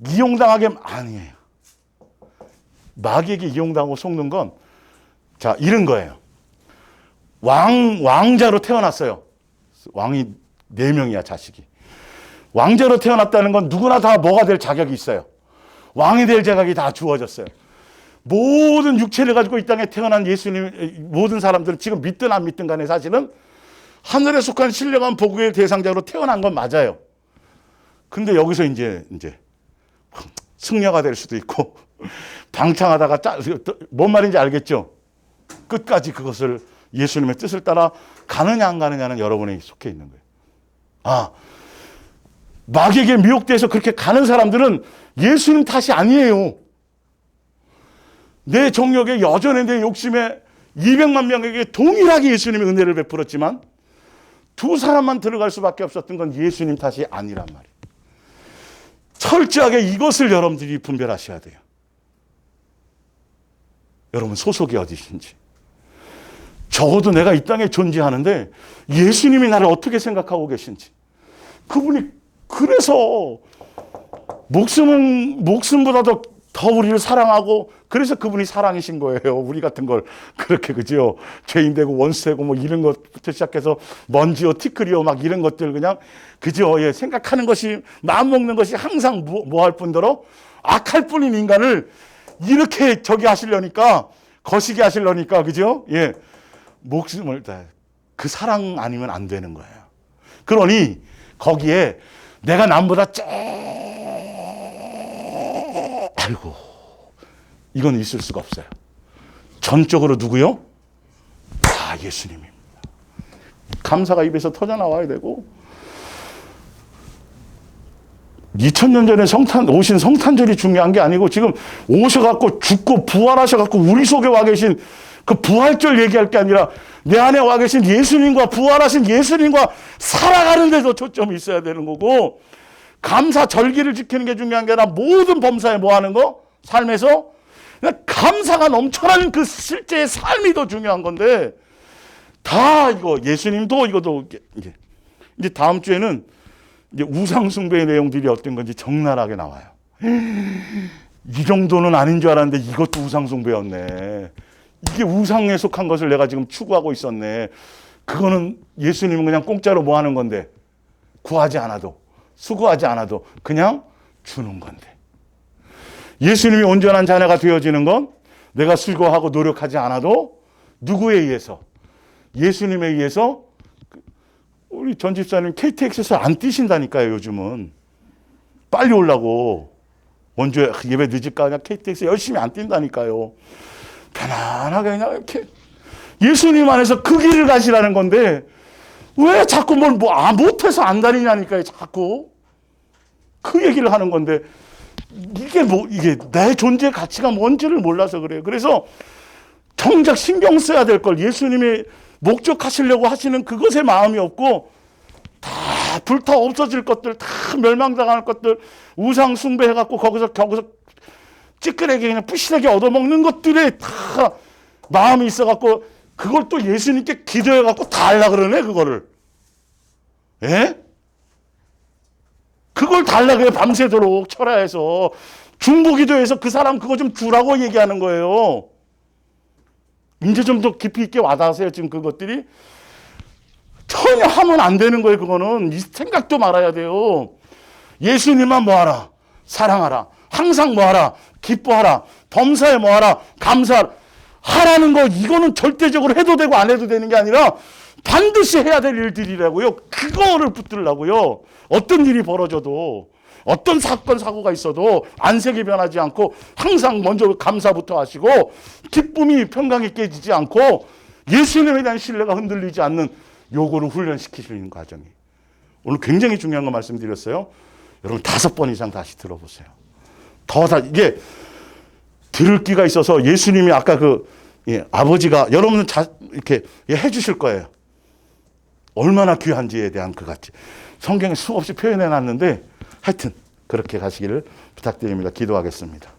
S1: 이용당하게 아니에요. 마귀에게 이용당하고 속는 건 자, 이런 거예요. 왕자로 태어났어요. 왕이 4명이야, 자식이. 왕자로 태어났다는 건 누구나 다 뭐가 될 자격이 있어요. 왕이 될 자격이 다 주어졌어요. 모든 육체를 가지고 이 땅에 태어난 예수님, 모든 사람들은 지금 믿든 안 믿든 간에 사실은 하늘에 속한 신령한 복의 대상자로 태어난 건 맞아요. 근데 여기서 이제 승려가 될 수도 있고, 방탕하다가 뭔 말인지 알겠죠? 끝까지 그것을 예수님의 뜻을 따라 가느냐 안 가느냐는 여러분에 속해 있는 거예요. 아, 마귀에게 미혹돼서 그렇게 가는 사람들은 예수님 탓이 아니에요. 내 정욕에 여전히 내 욕심에 200만 명에게 동일하게 예수님의 은혜를 베풀었지만 2사람만 들어갈 수밖에 없었던 건 예수님 탓이 아니란 말이에요. 철저하게 이것을 여러분들이 분별하셔야 돼요. 여러분 소속이 어디신지. 적어도 내가 이 땅에 존재하는데 예수님이 나를 어떻게 생각하고 계신지. 그분이 그래서 목숨보다도 더 우리를 사랑하고 그래서 그분이 사랑이신 거예요. 우리 같은 걸 그렇게 그죠? 죄인 되고 원수 되고 뭐 이런 것부터 시작해서 먼지요 티끌이요 막 이런 것들 그냥 그죠? 예, 생각하는 것이 마음 먹는 것이 항상 뭐할 뿐더러 악할 뿐인 인간을 이렇게 저기 하시려니까 거시기 하시려니까 그죠? 예, 목숨을 다 그 사랑 아니면 안 되는 거예요. 그러니 거기에 내가 남보다 아이고 이건 있을 수가 없어요. 전적으로 누구요? 다 예수님입니다. 감사가 입에서 터져나와야 되고 2000년 전에 오신 성탄절이 중요한 게 아니고 지금 오셔갖고 죽고 부활하셔갖고 우리 속에 와 계신 그 부활절 얘기할 게 아니라 내 안에 와 계신 예수님과 부활하신 예수님과 살아가는 데서 초점이 있어야 되는 거고 감사 절기를 지키는 게 중요한 게 아니라 모든 범사에 뭐 하는 거? 삶에서 감사가 넘쳐나는 그 실제의 삶이 더 중요한 건데 다 이거 예수님도 이것도 이제 다음 주에는 이제 우상숭배의 내용들이 어떤 건지 적나라하게 나와요. 이 정도는 아닌 줄 알았는데 이것도 우상숭배였네. 이게 우상에 속한 것을 내가 지금 추구하고 있었네. 그거는 예수님은 그냥 공짜로 뭐 하는 건데 구하지 않아도 수고하지 않아도 그냥 주는 건데 예수님이 온전한 자녀가 되어지는 건 내가 수고하고 노력하지 않아도 누구에 의해서 예수님에 의해서 우리 전 집사님 KTX에서 안 뛰신다니까요. 요즘은 빨리 오려고 원주에 예배 늦을까 그냥 KTX 열심히 안 뛴다니까요. 편안하게 그냥 이렇게 예수님 안에서 그 길을 가시라는 건데 왜 자꾸 못해서 안 다니냐니까요. 자꾸 그 얘기를 하는 건데 이게 내 존재의 가치가 뭔지를 몰라서 그래요. 그래서 정작 신경 써야 될 걸 예수님이 목적하시려고 하시는 그것에 마음이 없고 다 불타 없어질 것들, 다 멸망당할 것들, 우상 숭배해갖고 거기서 찌끄레기 그냥 부실하게 얻어먹는 것들에 다 마음이 있어갖고 그걸 또 예수님께 기도해갖고 다 하려고 그러네, 그거를. 예? 그걸 달라고 해요, 밤새도록 철야해서. 중보기도해서 그 사람 그거 좀 주라고 얘기하는 거예요. 이제 좀 더 깊이 있게 와닿으세요, 지금 그것들이. 전혀 하면 안 되는 거예요, 그거는. 이 생각도 말아야 돼요. 예수님만 뭐하라? 사랑하라. 항상 뭐하라? 기뻐하라. 범사에 뭐하라? 감사하라. 하라는 거, 이거는 절대적으로 해도 되고 안 해도 되는 게 아니라 반드시 해야 될 일들이라고요. 그거를 붙들라고요. 어떤 일이 벌어져도, 어떤 사건, 사고가 있어도 안색이 변하지 않고 항상 먼저 감사부터 하시고 기쁨이 평강이 깨지지 않고 예수님에 대한 신뢰가 흔들리지 않는 요거를 훈련시키시는 과정이. 오늘 굉장히 중요한 거 말씀드렸어요. 여러분 5번 이상 다시 들어보세요. 이게 들을 기가 있어서 예수님이 아까 아버지가 여러분은 이렇게 해주실 거예요. 얼마나 귀한지에 대한 그 가치. 성경에 수없이 표현해 놨는데 하여튼 그렇게 가시기를 부탁드립니다. 기도하겠습니다.